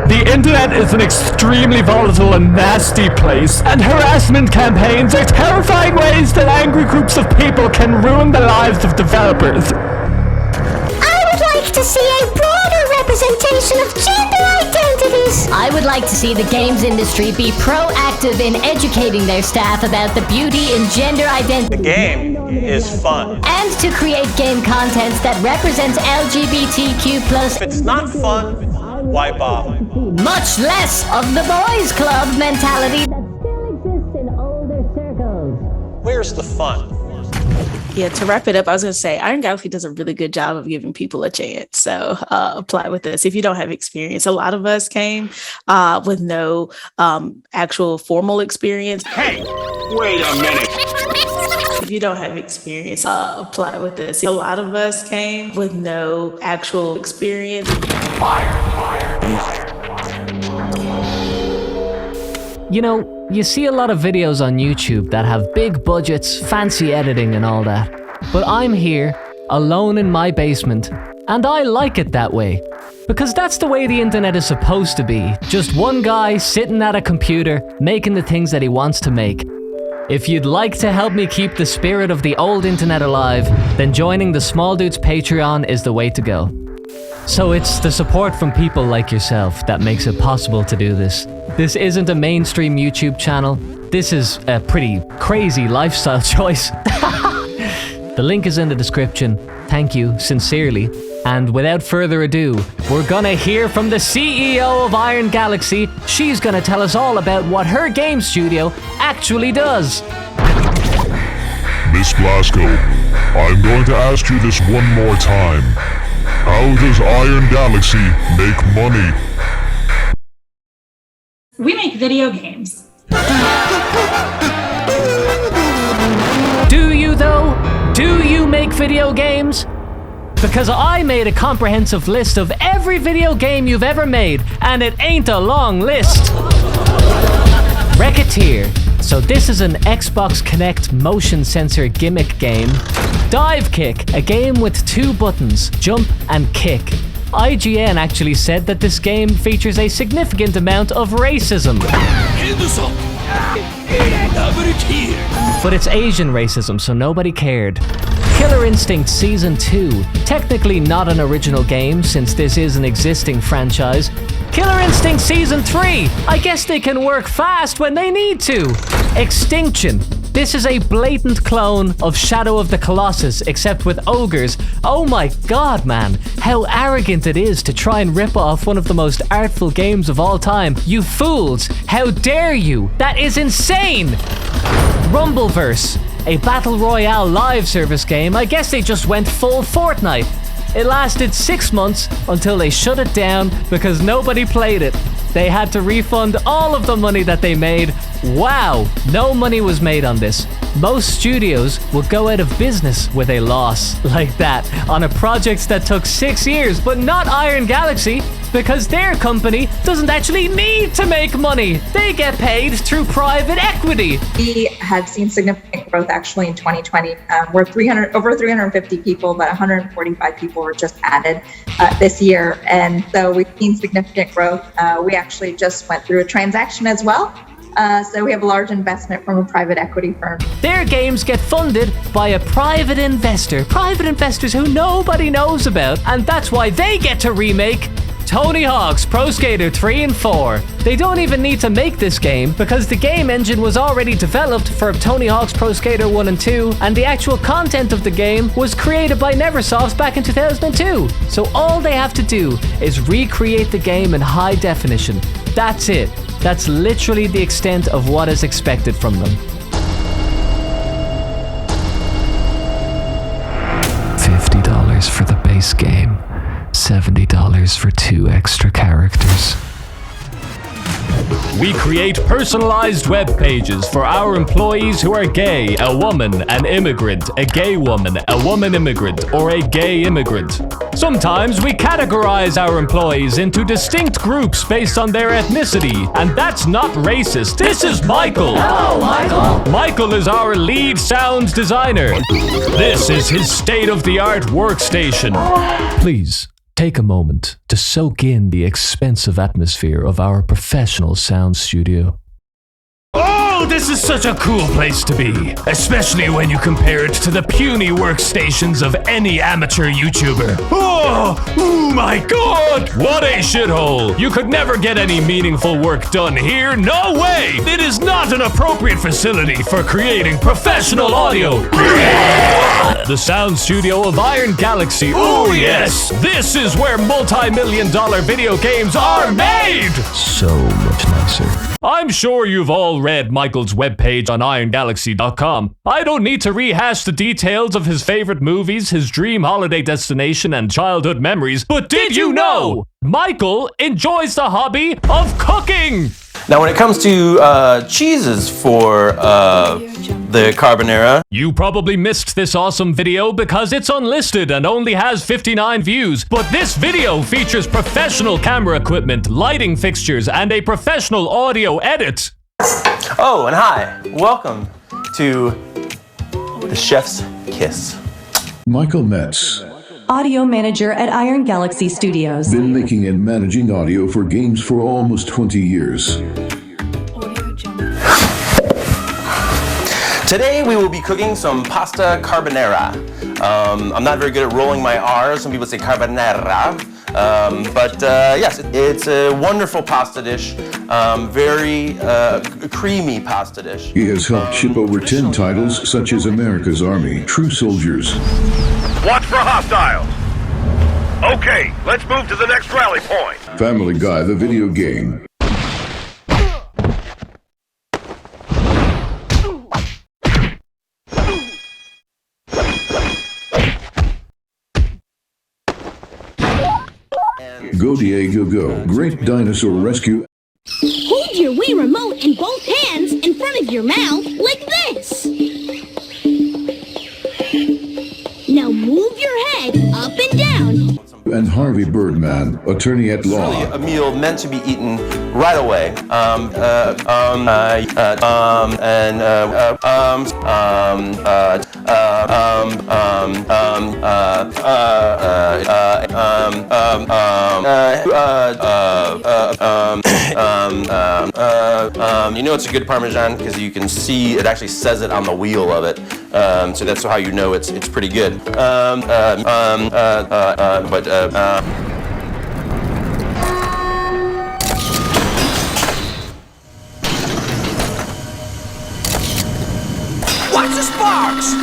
The internet is an extremely volatile and nasty place, and harassment campaigns are terrifying ways that angry groups of people can ruin the lives of developers. I would like to see a broader representation of gender identities. I would like to see the games industry be proactive in educating their staff about the beauty in gender identity. The game is fun. And to create game content that represents LGBTQ+. If it's not fun, why bother? Much less of the boys club mentality that still exists in older circles. Where's the fun? Yeah, to wrap it up, I was going to say Iron Galaxy does a really good job of giving people a chance. So apply with this. If you don't have experience, a lot of us came with no actual formal experience. Hey, wait a minute. If you don't have experience, apply with this. A lot of us came with no actual experience. You know, you see a lot of videos on YouTube that have big budgets, fancy editing and all that. But I'm here, alone in my basement, and I like it that way. Because that's the way the internet is supposed to be. Just one guy sitting at a computer, making the things that he wants to make. If you'd like to help me keep the spirit of the old internet alive, then joining the Small Dudes Patreon is the way to go. So it's the support from people like yourself that makes it possible to do this. This isn't a mainstream YouTube channel. This is a pretty crazy lifestyle choice. The link is in the description. Thank you, sincerely. And without further ado, we're gonna hear from the CEO of Iron Galaxy. She's gonna tell us all about what her game studio actually does. Miss Blasco, I'm going to ask you this one more time. How does Iron Galaxy make money? We make video games. Do you though? Do you make video games? Because I made a comprehensive list of every video game you've ever made, and it ain't a long list. Racketeer. So this is an Xbox Kinect motion sensor gimmick game. Dive Kick, a game with 2 buttons, jump and kick. IGN actually said that this game features a significant amount of racism. But it's Asian racism, so nobody cared. Killer Instinct Season 2, technically not an original game since this is an existing franchise. Killer Instinct Season 3, I guess they can work fast when they need to. Extinction. This is a blatant clone of Shadow of the Colossus, except with ogres. Oh my god, man. How arrogant it is to try and rip off one of the most artful games of all time. You fools! How dare you? That is insane! Rumbleverse. A battle royale live service game. I guess they just went full Fortnite. It lasted 6 months until they shut it down because nobody played it. They had to refund all of the money that they made. Wow, no money was made on this. Most studios would go out of business with a loss like that on a project that took 6 years, but not Iron Galaxy, because their company doesn't actually need to make money. They get paid through private equity. We have seen significant growth actually in 2020. We're over 350 people, but 145 people were just added this year. And so we've seen significant growth. We actually just went through a transaction as well. So we have a large investment from a private equity firm. Their games get funded by a private investor. Private investors who nobody knows about. And that's why they get to remake Tony Hawk's Pro Skater 3 and 4. They don't even need to make this game because the game engine was already developed for Tony Hawk's Pro Skater 1 and 2, and the actual content of the game was created by Neversoft back in 2002. So all they have to do is recreate the game in high definition. That's it. That's literally the extent of what is expected from them. $50 for the base game. $70 for 2 extra characters. We create personalized web pages for our employees who are gay, a woman, an immigrant, a gay woman, a woman immigrant, or a gay immigrant. Sometimes we categorize our employees into distinct groups based on their ethnicity, and that's not racist. This is Michael. Hello, Michael. Michael is our lead sound designer. This is his state-of-the-art workstation. Please. Take a moment to soak in the expensive atmosphere of our professional sound studio. Oh, this is such a cool place to be, especially when you compare it to the puny workstations of any amateur YouTuber. Oh my god! What a shithole! You could never get any meaningful work done here, no way! It is not an appropriate facility for creating professional audio. The sound studio of Iron Galaxy. Oh yes! This is where multi-million-dollar video games are made! So much nicer. I'm sure you've all read Michael's webpage on irongalaxy.com. I don't need to rehash the details of his favorite movies, his dream holiday destination, and childhood memories, but did you know Michael enjoys the hobby of cooking? Now, when it comes to cheeses for the carbonara, you probably missed this awesome video because it's unlisted and only has 59 views. But this video features professional camera equipment, lighting fixtures, and a professional audio edit. Oh, and hi, welcome to the Chef's Kiss. Michael Metz, audio manager at Iron Galaxy Studios. Been making and managing audio for games for almost 20 years. Today we will be cooking some pasta carbonara. I'm not very good at rolling my R's. Some people say carbonara. Yes, it's a wonderful pasta dish, very creamy pasta dish. He has helped ship over 10 titles such as America's Army, True Soldiers. Watch for hostiles! Okay, let's move to the next rally point. Family Guy, the video game. Go Diego Go, Great Dinosaur Rescue. Hold your Wii remote in both hands in front of your mouth like this. Now move your head up and down. And Harvey Birdman, attorney at law. Really a meal meant to be eaten right away. You know it's a good Parmesan because you can see it actually says it on the wheel of it. So that's how you know it's pretty good. Watch the sparks!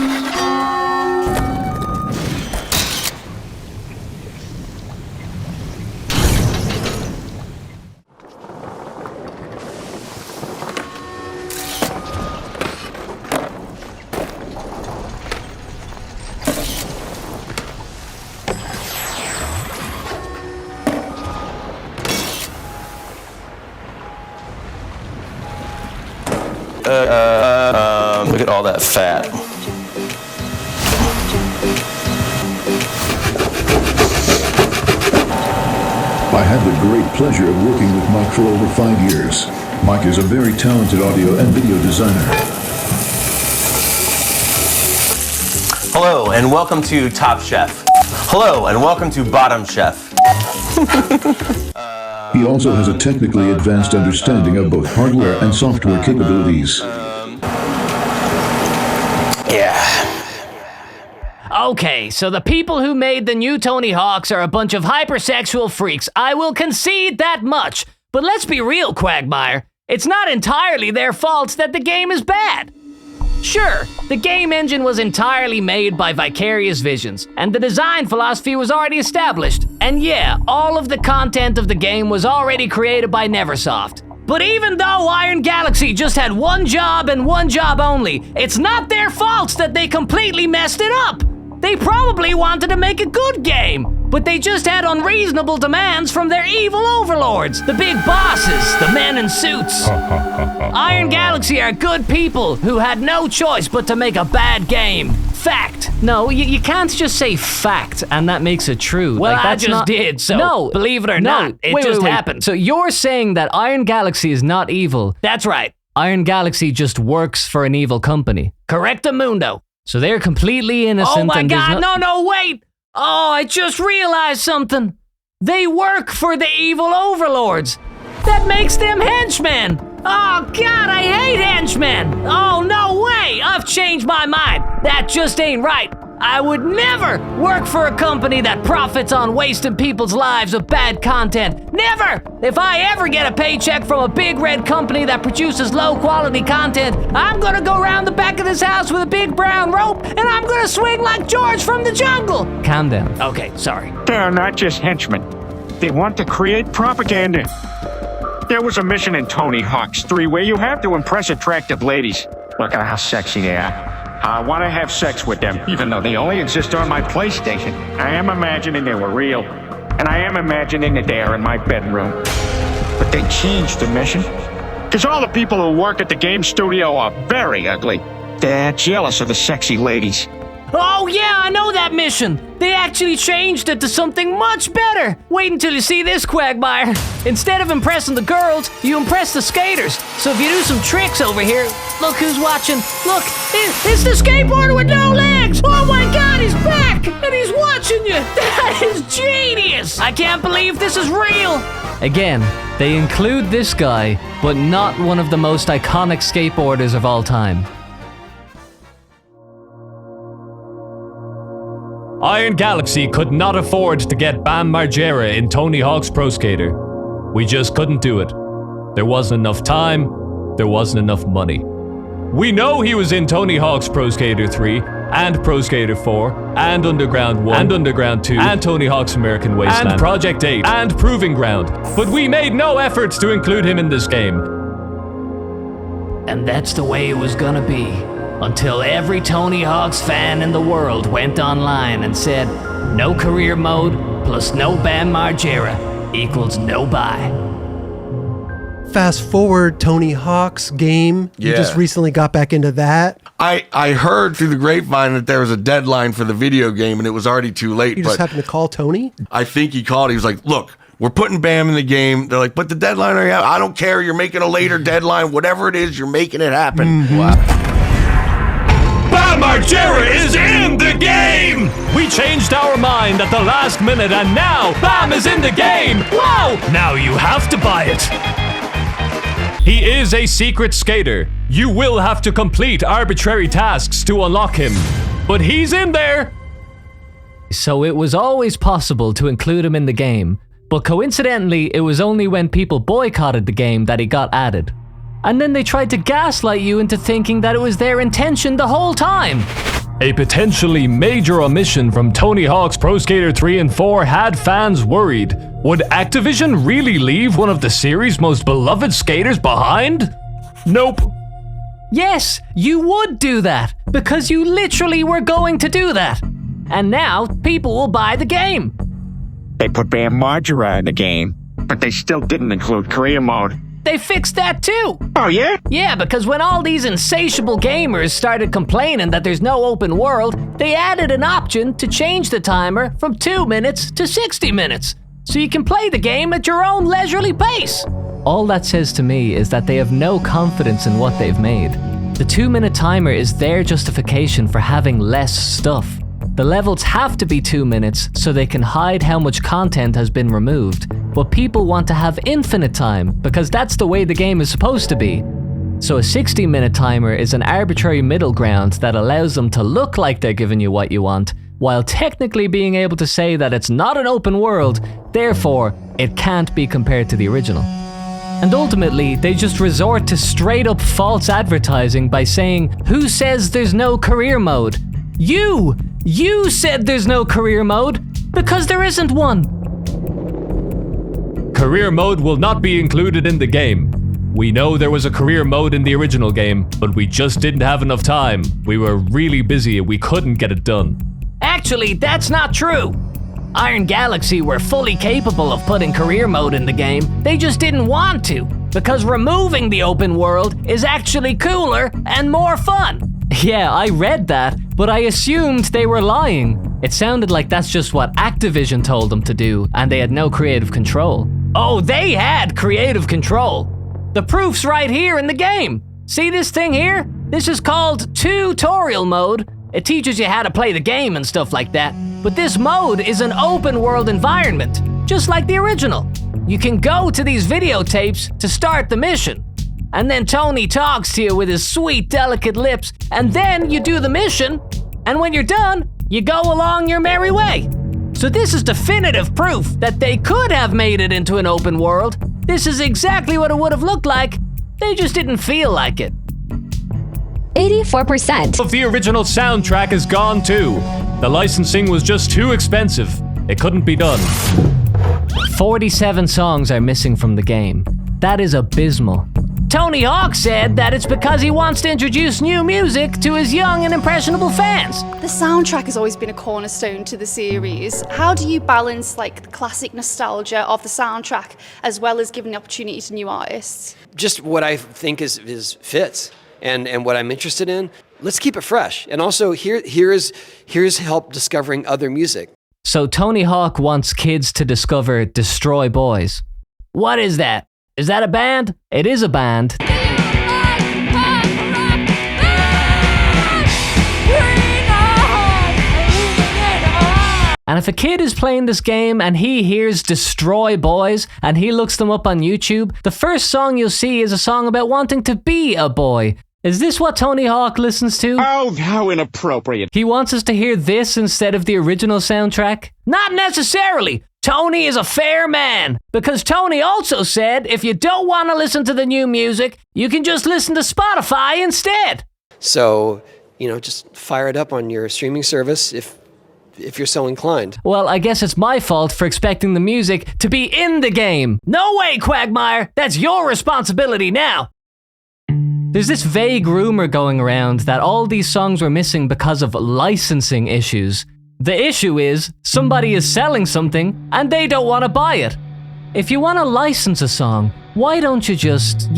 Look at all that fat. I had the great pleasure of working with Mike for over 5 years. Mike is a very talented audio and video designer. Hello and welcome to Top Chef. Hello and welcome to Bottom Chef. He also has a technically advanced understanding of both hardware and software capabilities. Okay, so the people who made the new Tony Hawks are a bunch of hypersexual freaks. I will concede that much. But let's be real, Quagmire. It's not entirely their fault that the game is bad. Sure, the game engine was entirely made by Vicarious Visions, and the design philosophy was already established. And yeah, all of the content of the game was already created by Neversoft. But even though Iron Galaxy just had one job and one job only, it's not their fault that they completely messed it up. They probably wanted to make a good game, but they just had unreasonable demands from their evil overlords, the big bosses, the men in suits. Iron Galaxy are good people who had no choice but to make a bad game. Fact. No, you can't just say fact and that makes it true. Well, like, I that's just not... did, so no, believe it or no, not, it wait, just wait. happened. So you're saying that Iron Galaxy is not evil. That's right. Iron Galaxy just works for an evil company. Correctamundo. So they're completely innocent. Oh my and God, no, wait! Oh, I just realized something. They work for the evil overlords. That makes them henchmen. Oh God, I hate henchmen. Oh, no way, I've changed my mind. That just ain't right. I would never work for a company that profits on wasting people's lives with bad content. Never! If I ever get a paycheck from a big red company that produces low quality content, I'm gonna go around the back of this house with a big brown rope and I'm gonna swing like George from the jungle. Calm down. Okay, sorry. They're not just henchmen. They want to create propaganda. There was a mission in Tony Hawk's 3 where you have to impress attractive ladies. Look at how sexy they are. I want to have sex with them, even though they only exist on my PlayStation. I am imagining they were real, and I am imagining that they are in my bedroom. But they changed the mission, because all the people who work at the game studio are very ugly. They're jealous of the sexy ladies. Oh yeah, I know that mission. They actually changed it to something much better. Wait until you see this, Quagmire. Instead of impressing the girls, you impress the skaters. So if you do some tricks over here, look who's watching. Look, it's the skateboarder with no legs. Oh my God, he's back and he's watching you. That is genius. I can't believe this is real. Again, they include this guy, but not one of the most iconic skateboarders of all time. Iron Galaxy could not afford to get Bam Margera in Tony Hawk's Pro Skater. We just couldn't do it. There wasn't enough time, there wasn't enough money. We know he was in Tony Hawk's Pro Skater 3, and Pro Skater 4, and Underground 1, and Underground 2, and Tony Hawk's American Wasteland, and Project 8, and Proving Ground, but we made no efforts to include him in this game. And that's the way it was gonna be, until every Tony Hawk's fan in the world went online and said, no career mode plus no Bam Margera equals no buy. Fast forward, Tony Hawk's game. You just recently got back into that. I heard through the grapevine that there was a deadline for the video game and it was already too late. You just happened to call Tony? I think he called. He was like, look, we're putting Bam in the game. They're like, but the deadline, I don't care. You're making a later deadline. Whatever it is, you're making it happen. Wow. Bam Margera is in the game! We changed our mind at the last minute and now Bam is in the game! Wow! Now you have to buy it! He is a secret skater. You will have to complete arbitrary tasks to unlock him. But he's in there! So it was always possible to include him in the game, but coincidentally it was only when people boycotted the game that he got added. And then they tried to gaslight you into thinking that it was their intention the whole time. A potentially major omission from Tony Hawk's Pro Skater 3 and 4 had fans worried. Would Activision really leave one of the series' most beloved skaters behind? Nope. Yes, you would do that, because you literally were going to do that. And now, people will buy the game. They put Bam Margera in the game, but they still didn't include career mode. They fixed that too. Oh, yeah? Yeah, because when all these insatiable gamers started complaining that there's no open world, they added an option to change the timer from 2 minutes to 60 minutes. So you can play the game at your own leisurely pace. All that says to me is that they have no confidence in what they've made. The 2-minute timer is their justification for having less stuff. The levels have to be 2 minutes so they can hide how much content has been removed, but people want to have infinite time because that's the way the game is supposed to be. So a 60-minute timer is an arbitrary middle ground that allows them to look like they're giving you what you want, while technically being able to say that it's not an open world, therefore it can't be compared to the original. And ultimately, they just resort to straight up false advertising by saying, who says there's no career mode? You! You said there's no career mode, because there isn't one. Career mode will not be included in the game. We know there was a career mode in the original game, but we just didn't have enough time. We were really busy and we couldn't get it done. Actually, that's not true. Iron Galaxy were fully capable of putting career mode in the game. They just didn't want to, because removing the open world is actually cooler and more fun. Yeah, I read that, but I assumed they were lying. It sounded like that's just what Activision told them to do, and they had no creative control. Oh, they had creative control. The proof's right here in the game. See this thing here? This is called tutorial mode. It teaches you how to play the game and stuff like that. But this mode is an open world environment, just like the original. You can go to these videotapes to start the mission. And then Tony talks to you with his sweet, delicate lips, and then you do the mission, and when you're done, you go along your merry way. So this is definitive proof that they could have made it into an open world. This is exactly what it would have looked like. They just didn't feel like it. 84% of the original soundtrack is gone too. The licensing was just too expensive. It couldn't be done. 47 songs are missing from the game. That is abysmal. Tony Hawk said that it's because he wants to introduce new music to his young and impressionable fans. The soundtrack has always been a cornerstone to the series. How do you balance the classic nostalgia of the soundtrack as well as giving the opportunity to new artists? Just what I think is fits and what I'm interested in. Let's keep it fresh. And also here's help discovering other music. So Tony Hawk wants kids to discover Destroy Boys. What is that? Is that a band? It is a band. And if a kid is playing this game and he hears Destroy Boys and he looks them up on YouTube, the first song you'll see is a song about wanting to be a boy. Is this what Tony Hawk listens to? Oh, how inappropriate. He wants us to hear this instead of the original soundtrack? Not necessarily. Tony is a fair man, because Tony also said if you don't want to listen to the new music, you can just listen to Spotify instead. So, just fire it up on your streaming service if you're so inclined. Well, I guess it's my fault for expecting the music to be in the game. No way, Quagmire! That's your responsibility now! There's this vague rumor going around that all these songs were missing because of licensing issues. The issue is, somebody is selling something and they don't want to buy it. If you want to license a song, why don't you just,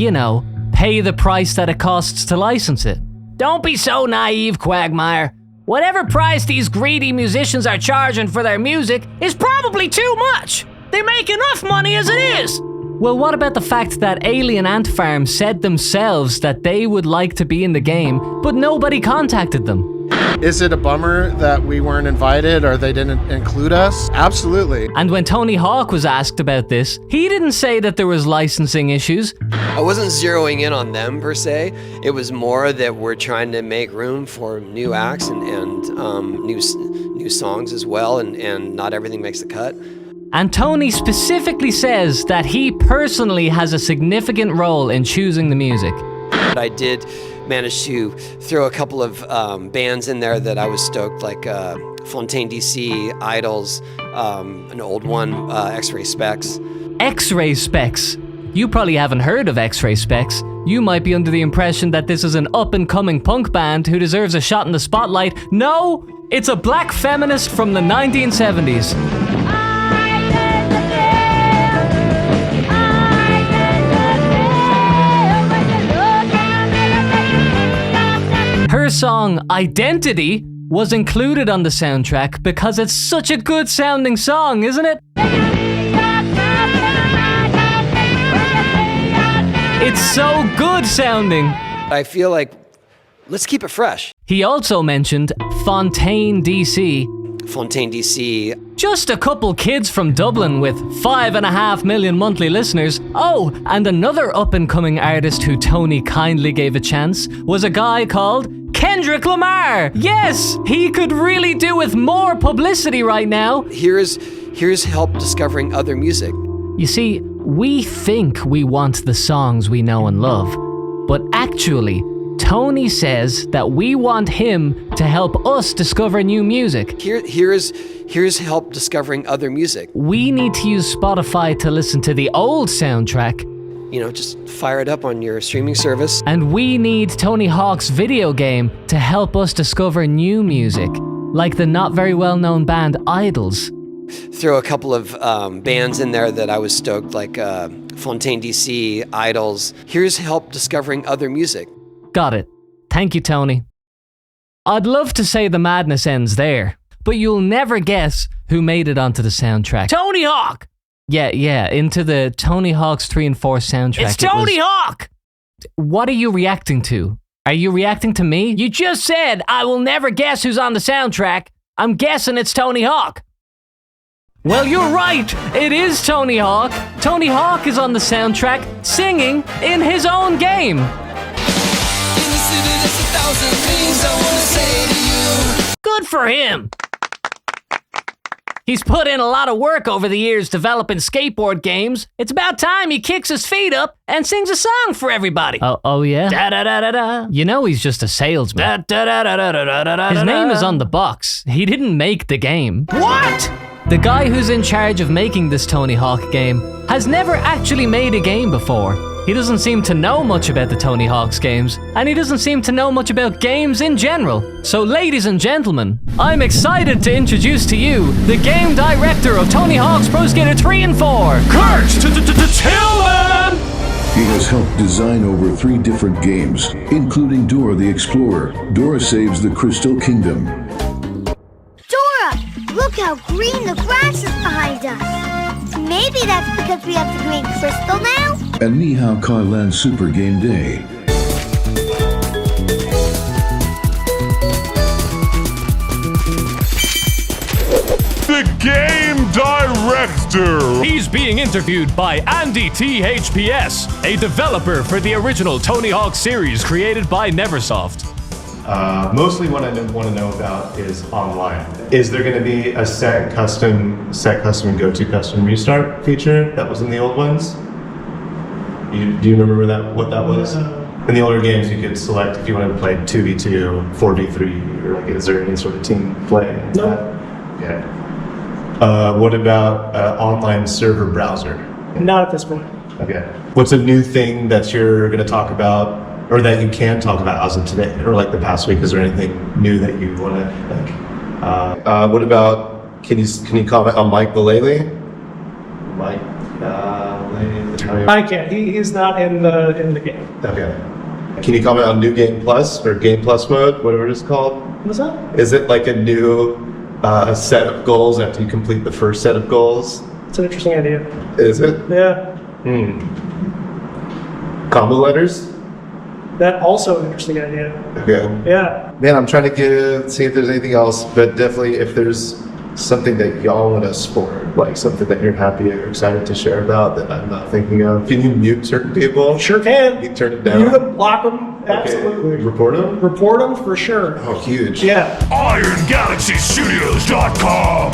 pay the price that it costs to license it? Don't be so naive, Quagmire. Whatever price these greedy musicians are charging for their music is probably too much. They make enough money as it is. Well, what about the fact that Alien Ant Farm said themselves that they would like to be in the game, but nobody contacted them? Is it a bummer that we weren't invited or they didn't include us? Absolutely. And when Tony Hawk was asked about this, he didn't say that there was licensing issues. I wasn't zeroing in on them per se. It was more that we're trying to make room for new acts and new songs as well, and not everything makes the cut. And Tony specifically says that he personally has a significant role in choosing the music. I did manage to throw a couple of bands in there that I was stoked, like Fontaine DC, Idols, an old one, X-Ray Specs. X-Ray Specs? You probably haven't heard of X-Ray Specs. You might be under the impression that this is an up-and-coming punk band who deserves a shot in the spotlight. No, it's a black feminist from the 1970s. Her song, Identity, was included on the soundtrack because it's such a good sounding song, isn't it? It's so good sounding. I feel like, let's keep it fresh. He also mentioned Fontaine DC. Fontaine DC. Just a couple kids from Dublin with 5.5 million monthly listeners. Oh, and another up-and-coming artist who Tony kindly gave a chance was a guy called Kendrick Lamar. Yes, he could really do with more publicity right now. Here's help discovering other music. You see, we think we want the songs we know and love, but actually, Tony says that we want him to help us discover new music. Here's help discovering other music. We need to use Spotify to listen to the old soundtrack. Just fire it up on your streaming service. And we need Tony Hawk's video game to help us discover new music, like the not very well-known band Idols. Throw a couple of bands in there that I was stoked, like Fontaine DC, Idols. Here's help discovering other music. Got it. Thank you, Tony. I'd love to say the madness ends there, but you'll never guess who made it onto the soundtrack. Tony Hawk! Yeah, into the Tony Hawk's 3 and 4 soundtrack. It's Tony Hawk! What are you reacting to? Are you reacting to me? You just said, I will never guess who's on the soundtrack. I'm guessing it's Tony Hawk. Well, you're right. It is Tony Hawk. Tony Hawk is on the soundtrack, singing in his own game. Good for him. He's put in a lot of work over the years developing skateboard games. It's about time he kicks his feet up and sings a song for everybody. Oh yeah? Da-da-da-da-da. You know he's just a salesman. Da-da-da-da-da-da-da-da. His name is on the box. He didn't make the game. What? The guy who's in charge of making this Tony Hawk game has never actually made a game before. He doesn't seem to know much about the Tony Hawk's games, and he doesn't seem to know much about games in general. So ladies and gentlemen, I'm excited to introduce to you the game director of Tony Hawk's Pro Skater 3 and 4, Kurt Tillman! He has helped design over 3 different games, including Dora the Explorer, Dora Saves the Crystal Kingdom. Dora, look how green the grass is behind us. Maybe that's because we have the green crystal now? And Ni Hao Kai Lan Super Game Day. The game director Doctor! He's being interviewed by Andy THPS, a developer for the original Tony Hawk series created by Neversoft. Mostly what I want to know about is online. Is there going to be a set custom and go to custom restart feature that was in the old ones? Do you remember what that was? In the older games, you could select if you wanted to play 2v2, 4v3, or like, is there any sort of team play? No. Okay. What about online server browser? Not at this point. Okay. What's a new thing that you're going to talk about, or that you can talk about as of today, or like the past week? Is there anything new that you want to like? What about? Can you comment on Mike Vallely? Mike. I can't. He's not in the game. Okay. Can you comment on New Game Plus or Game Plus mode, whatever it's called? What's that? Is it like a new set of goals after you complete the first set of goals? It's an interesting idea. Is it? Yeah. Combo letters? That also an interesting idea. Okay. Yeah. Man, I'm trying to see if there's anything else, but definitely if there's something that y'all want to support, like something that you're happy or excited to share about that I'm not thinking of. Can you mute certain people? Sure can. You turn it down? You can block them, absolutely. Okay. Report them? Report them for sure. Oh, huge. Yeah. IronGalaxyStudios.com.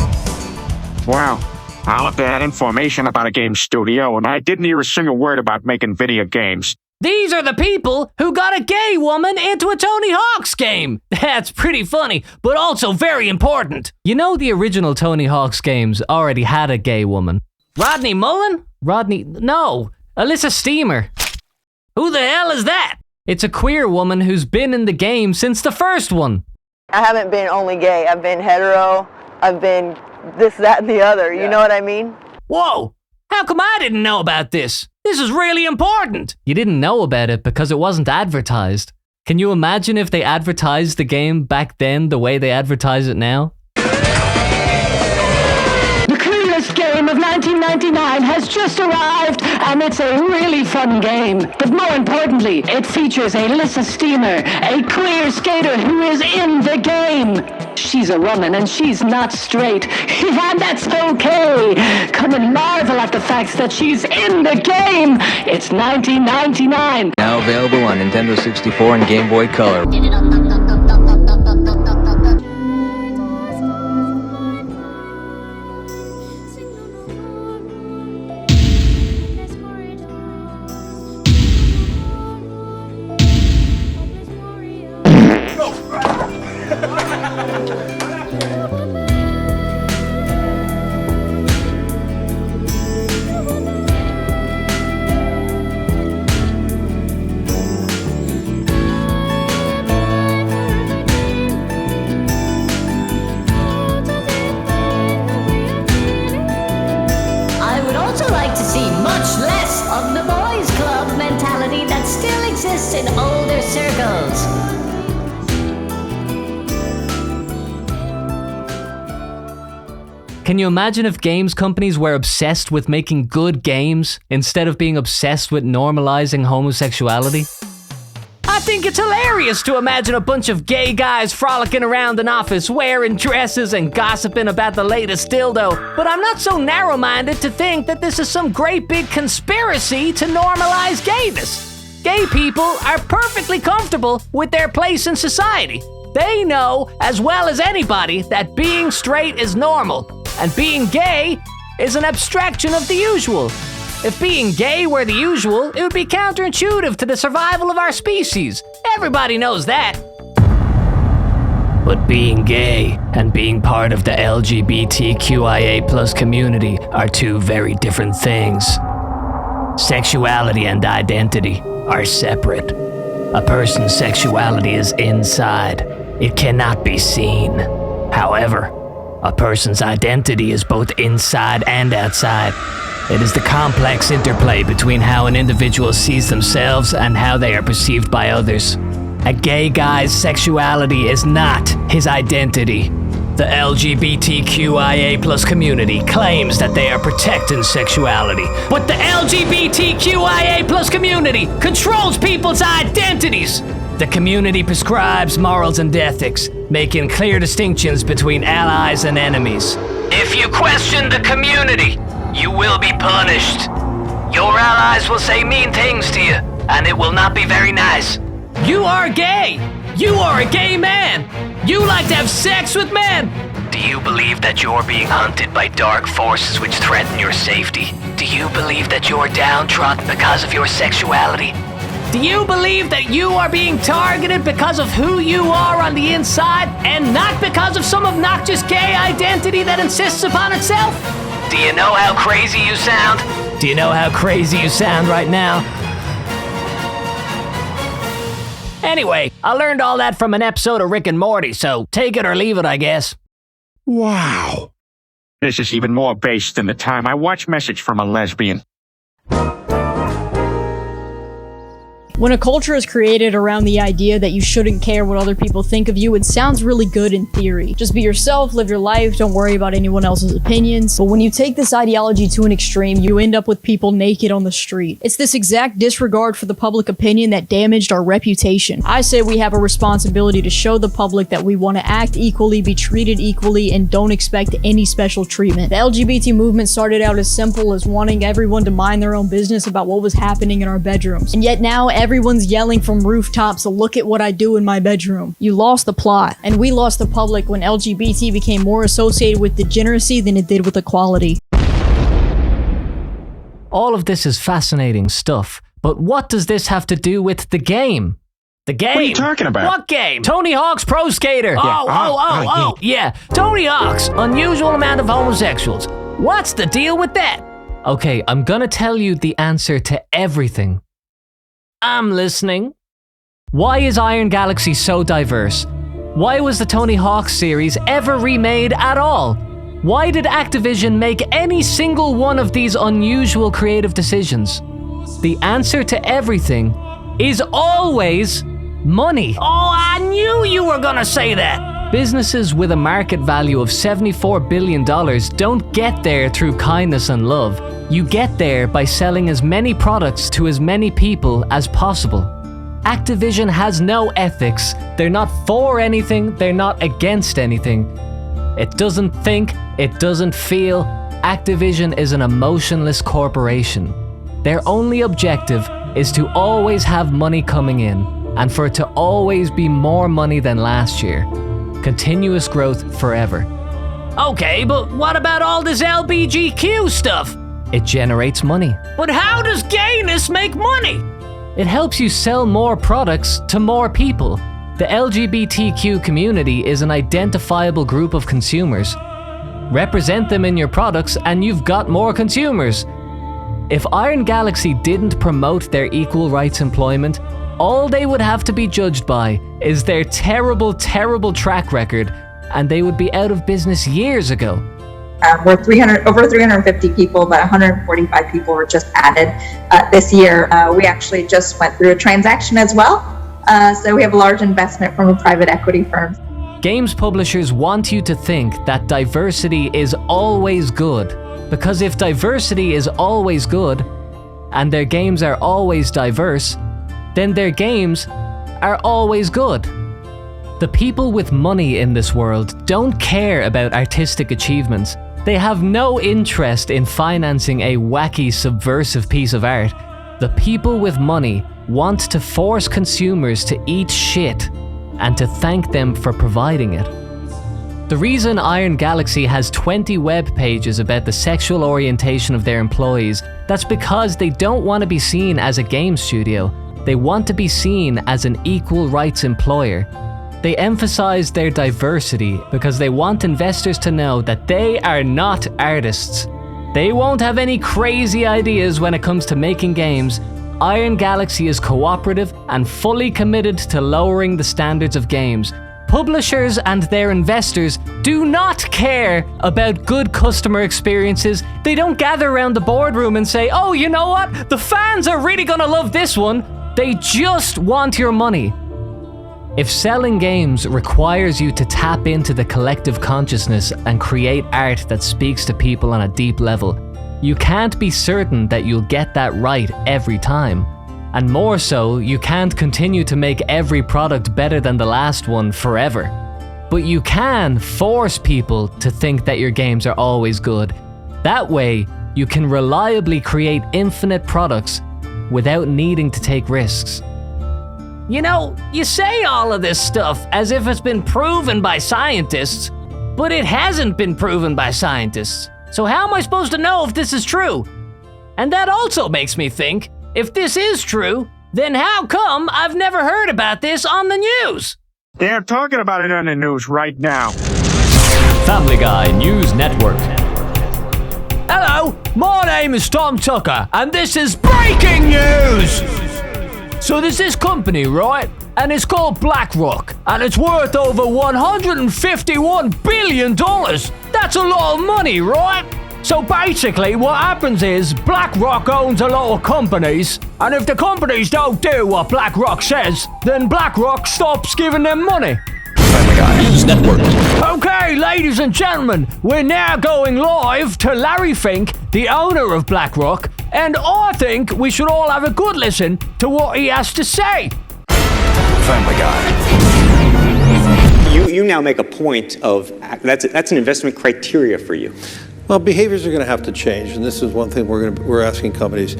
Wow. I looked at that information about a game studio, and I didn't hear a single word about making video games. These are the people who got a gay woman into a Tony Hawk's game. That's pretty funny, but also very important. You know the original Tony Hawk's games already had a gay woman. Rodney Mullen? No, Alyssa Steamer. Who the hell is that? It's a queer woman who's been in the game since the first one. I haven't been only gay. I've been hetero. I've been this, that, and the other. You know what I mean? Whoa! How come I didn't know about this? This is really important. You didn't know about it because it wasn't advertised. Can you imagine if they advertised the game back then the way they advertise it now? The coolest game of 1999 has just arrived, and it's a really fun game. But more importantly, it features Alyssa Steamer, a queer skater who is in the game. She's a woman and she's not straight. And that's okay. Come and marvel at the fact that she's in the game. It's 1999. Now available on Nintendo 64 and Game Boy Color. In older circles. Can you imagine if games companies were obsessed with making good games instead of being obsessed with normalizing homosexuality? I think it's hilarious to imagine a bunch of gay guys frolicking around an office wearing dresses and gossiping about the latest dildo. But I'm not so narrow-minded to think that this is some great big conspiracy to normalize gayness. Gay people are perfectly comfortable with their place in society. They know as well as anybody that being straight is normal, and being gay is an abstraction of the usual. If being gay were the usual, it would be counterintuitive to the survival of our species. Everybody knows that. But being gay and being part of the LGBTQIA+ community are two very different things. Sexuality and identity are separate. A person's sexuality is inside. It cannot be seen. However, a person's identity is both inside and outside. It is the complex interplay between how an individual sees themselves and how they are perceived by others. A gay guy's sexuality is not his identity. The LGBTQIA+ community claims that they are protecting sexuality, but the LGBTQIA+ community controls people's identities. The community prescribes morals and ethics, making clear distinctions between allies and enemies. If you question the community, You will be punished. Your allies will say mean things to you, and it will not be very nice. You are gay! You are a gay man! You like to have sex with men! Do you believe that you're being hunted by dark forces which threaten your safety? Do you believe that you're downtrodden because of your sexuality? Do you believe that you are being targeted because of who you are on the inside and not because of some obnoxious gay identity that insists upon itself? Do you know how crazy you sound? Do you know how crazy you sound right now? Anyway, I learned all that from an episode of Rick and Morty, so take it or leave it, I guess. Wow. This is even more based than the time I watched Message from a Lesbian. When a culture is created around the idea that you shouldn't care what other people think of you, it sounds really good in theory. Just be yourself, live your life, don't worry about anyone else's opinions. But when you take this ideology to an extreme, you end up with people naked on the street. It's this exact disregard for the public opinion that damaged our reputation. I say we have a responsibility to show the public that we want to act equally, be treated equally, and don't expect any special treatment. The LGBT movement started out as simple as wanting everyone to mind their own business about what was happening in our bedrooms. And yet now everyone's yelling from rooftops to look at what I do in my bedroom. You lost the plot, and we lost the public when LGBT became more associated with degeneracy than it did with equality. All of this is fascinating stuff, but what does this have to do with the game? The game? What are you talking about? What game? Tony Hawk's Pro Skater. Yeah. Yeah, Tony Hawk's unusual amount of homosexuals. What's the deal with that? Okay, I'm gonna tell you the answer to everything. I'm listening. Why is Iron Galaxy so diverse? Why was the Tony Hawk series ever remade at all? Why did Activision make any single one of these unusual creative decisions? The answer to everything is always money. Oh, I knew you were gonna say that! Businesses with a market value of $74 billion don't get there through kindness and love. You get there by selling as many products to as many people as possible. Activision has no ethics. They're not for anything, they're not against anything. It doesn't think, it doesn't feel. Activision is an emotionless corporation. Their only objective is to always have money coming in, and for it to always be more money than last year. Continuous growth forever. Okay, but what about all this LGBTQ stuff? It generates money. But how does gayness make money? It helps you sell more products to more people. The LGBTQ community is an identifiable group of consumers. Represent them in your products and you've got more consumers. If Iron Galaxy didn't promote their equal rights employment, all they would have to be judged by is their terrible, terrible track record, and they would be out of business years ago. We're over 350 people, but 145 people were just added this year. We actually just went through a transaction as well, so we have a large investment from a private equity firm. Games publishers want you to think that diversity is always good, because if diversity is always good, and their games are always diverse, then their games are always good. The people with money in this world don't care about artistic achievements. They have no interest in financing a wacky, subversive piece of art. The people with money want to force consumers to eat shit and to thank them for providing it. The reason Iron Galaxy has 20 web pages about the sexual orientation of their employees, that's because they don't want to be seen as a game studio. They want to be seen as an equal rights employer. They emphasize their diversity because they want investors to know that they are not artists. They won't have any crazy ideas when it comes to making games. Iron Galaxy is cooperative and fully committed to lowering the standards of games. Publishers and their investors do not care about good customer experiences. They don't gather around the boardroom and say, oh, you know what? The fans are really gonna love this one. They just want your money. If selling games requires you to tap into the collective consciousness and create art that speaks to people on a deep level, you can't be certain that you'll get that right every time. And more so, you can't continue to make every product better than the last one forever. But you can force people to think that your games are always good. That way, you can reliably create infinite products without needing to take risks. You know, you say all of this stuff as if it's been proven by scientists, but it hasn't been proven by scientists. So how am I supposed to know if this is true? And that also makes me think, if this is true, then how come I've never heard about this on the news? They're talking about it on the news right now. Family Guy News Network. Hello, my name is Tom Tucker, and this is breaking news! So there's this company, right? And it's called BlackRock, and it's worth over $151 billion. That's a lot of money, right? So basically, what happens is BlackRock owns a lot of companies, and if the companies don't do what BlackRock says, then BlackRock stops giving them money. Family Guy News Network. Okay, ladies and gentlemen, we're now going live to Larry Fink, the owner of BlackRock, and I think we should all have a good listen to what he has to say. Family Guy. You now make a point of that's an investment criteria for you. Well, behaviors are going to have to change, and this is one thing we're asking companies.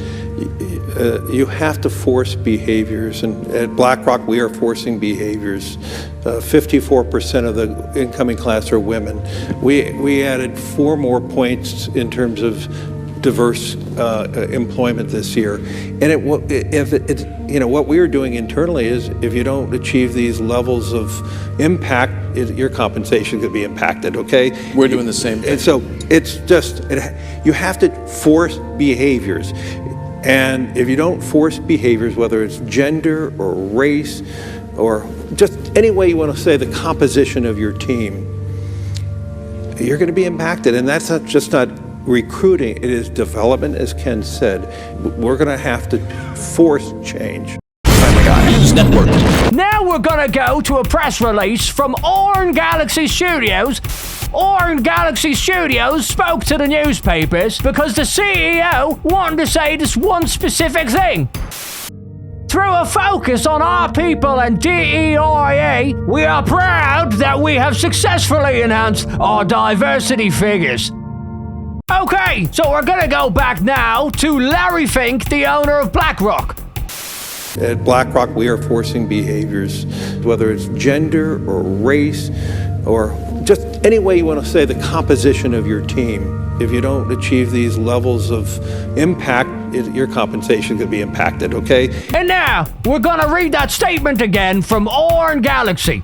You have to force behaviors, and at BlackRock we are forcing behaviors. 54% of the incoming class are women. We added 4 more points in terms of diverse employment this year, and what we are doing internally is if you don't achieve these levels of impact, your compensation could be impacted. Okay, we're doing the same thing. And so it's just you have to force behaviors, and if you don't force behaviors, whether it's gender or race or just any way you want to say the composition of your team, you're going to be impacted, and that's not recruiting, it is development, as Ken said. We're going to have to force change. News Network. Now we're gonna go to a press release from Orange Galaxy Studios. Orange Galaxy Studios spoke to the newspapers because the CEO wanted to say this one specific thing. Through a focus on our people and DEIA, we are proud that we have successfully enhanced our diversity figures. Okay, so we're gonna go back now to Larry Fink, the owner of BlackRock. At BlackRock, we are forcing behaviors, whether it's gender or race or just any way you want to say the composition of your team. If you don't achieve these levels of impact, your compensation could be impacted, okay? And now, we're gonna read that statement again from Orange Galaxy.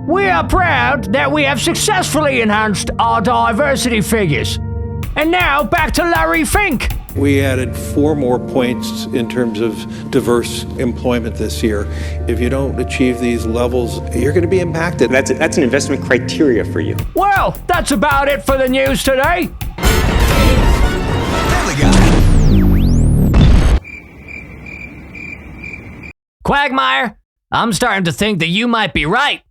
We are proud that we have successfully enhanced our diversity figures. And now, back to Larry Fink. We added 4 more points in terms of diverse employment this year. If you don't achieve these levels, you're going to be impacted. That's an investment criteria for you. Well, that's about it for the news today. Quagmire, I'm starting to think that you might be right.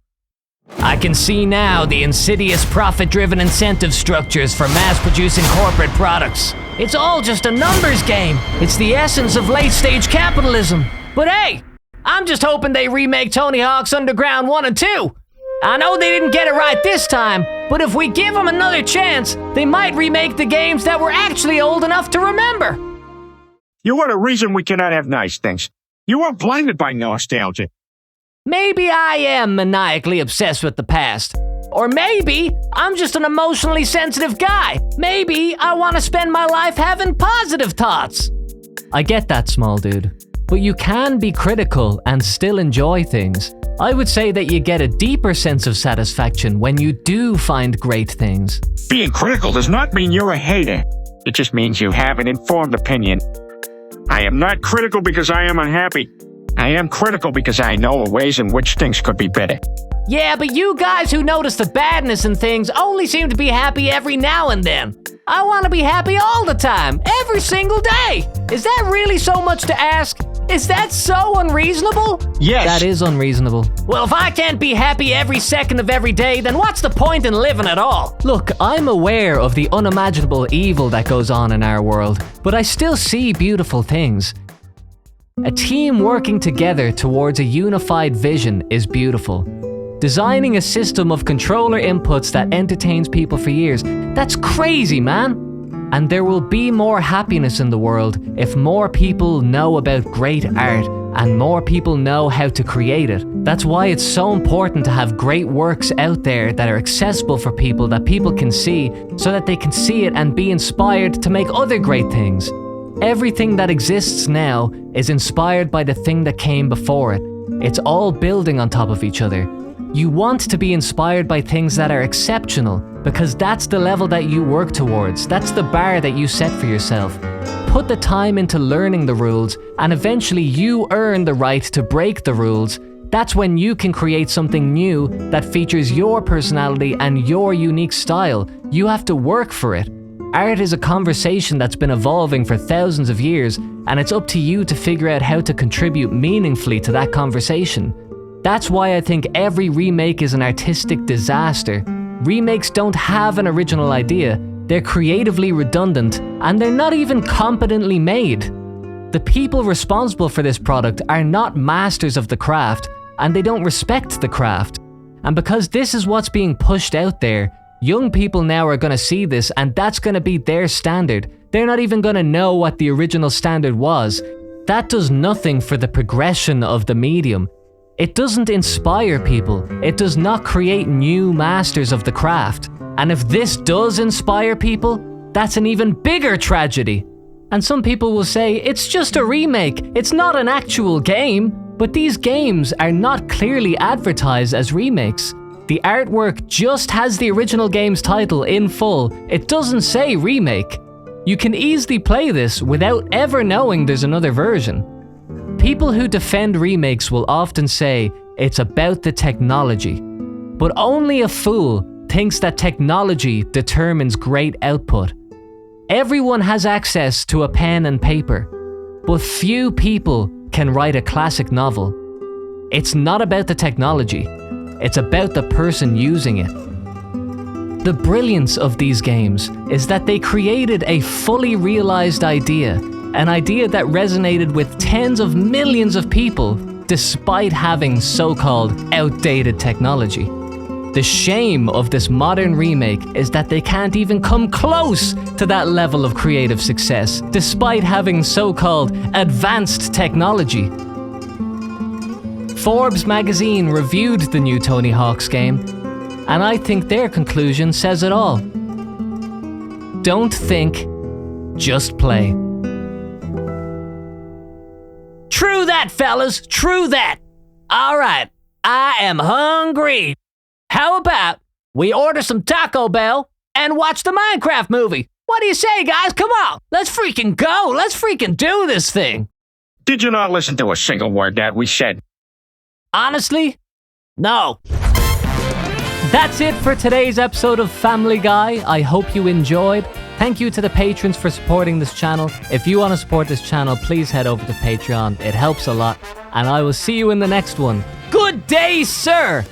I can see now the insidious profit-driven incentive structures for mass-producing corporate products. It's all just a numbers game. It's the essence of late-stage capitalism. But hey, I'm just hoping they remake Tony Hawk's Underground 1 and 2. I know they didn't get it right this time, but if we give them another chance, they might remake the games that we're actually old enough to remember. You are the reason we cannot have nice things. You are blinded by nostalgia. Maybe I am maniacally obsessed with the past. Or maybe I'm just an emotionally sensitive guy. Maybe I want to spend my life having positive thoughts. I get that, small dude. But you can be critical and still enjoy things. I would say that you get a deeper sense of satisfaction when you do find great things. Being critical does not mean you're a hater. It just means you have an informed opinion. I am not critical because I am unhappy. I am critical because I know ways in which things could be better. Yeah, but you guys who notice the badness in things only seem to be happy every now and then. I want to be happy all the time, every single day. Is that really so much to ask? Is that so unreasonable? Yes. That is unreasonable. Well, if I can't be happy every second of every day, then what's the point in living at all? Look, I'm aware of the unimaginable evil that goes on in our world, but I still see beautiful things. A team working together towards a unified vision is beautiful. Designing a system of controller inputs that entertains people for years, that's crazy, man. And there will be more happiness in the world if more people know about great art and more people know how to create it. That's why it's so important to have great works out there that are accessible for people, that people can see, so that they can see it and be inspired to make other great things. Everything that exists now is inspired by the thing that came before it. It's all building on top of each other. You want to be inspired by things that are exceptional, because that's the level that you work towards. That's the bar that you set for yourself. Put the time into learning the rules, and eventually you earn the right to break the rules. That's when you can create something new that features your personality and your unique style. You have to work for it. Art is a conversation that's been evolving for thousands of years, and it's up to you to figure out how to contribute meaningfully to that conversation. That's why I think every remake is an artistic disaster. Remakes don't have an original idea, they're creatively redundant, and they're not even competently made. The people responsible for this product are not masters of the craft, and they don't respect the craft. And because this is what's being pushed out there, young people now are going to see this, and that's going to be their standard. They're not even going to know what the original standard was. That does nothing for the progression of the medium. It doesn't inspire people. It does not create new masters of the craft. And if this does inspire people, that's an even bigger tragedy. And some people will say, it's just a remake, it's not an actual game. But these games are not clearly advertised as remakes. The artwork just has the original game's title in full. It doesn't say remake. You can easily play this without ever knowing there's another version. People who defend remakes will often say it's about the technology. But only a fool thinks that technology determines great output. Everyone has access to a pen and paper, but few people can write a classic novel. It's not about the technology, it's about the person using it. The brilliance of these games is that they created a fully realized idea, an idea that resonated with tens of millions of people despite having so-called outdated technology. The shame of this modern remake is that they can't even come close to that level of creative success, despite having so-called advanced technology. Forbes magazine reviewed the new Tony Hawk's game, and I think their conclusion says it all. Don't think, just play. True that, fellas, true that. All right, I am hungry. How about we order some Taco Bell and watch the Minecraft movie? What do you say, guys? Come on, let's freaking go. Let's freaking do this thing. Did you not listen to a single word that we said? Honestly, no. That's it for today's episode of Family Guy. I hope you enjoyed. Thank you to the patrons for supporting this channel. If you want to support this channel, please head over to Patreon. It helps a lot. And I will see you in the next one. Good day, sir!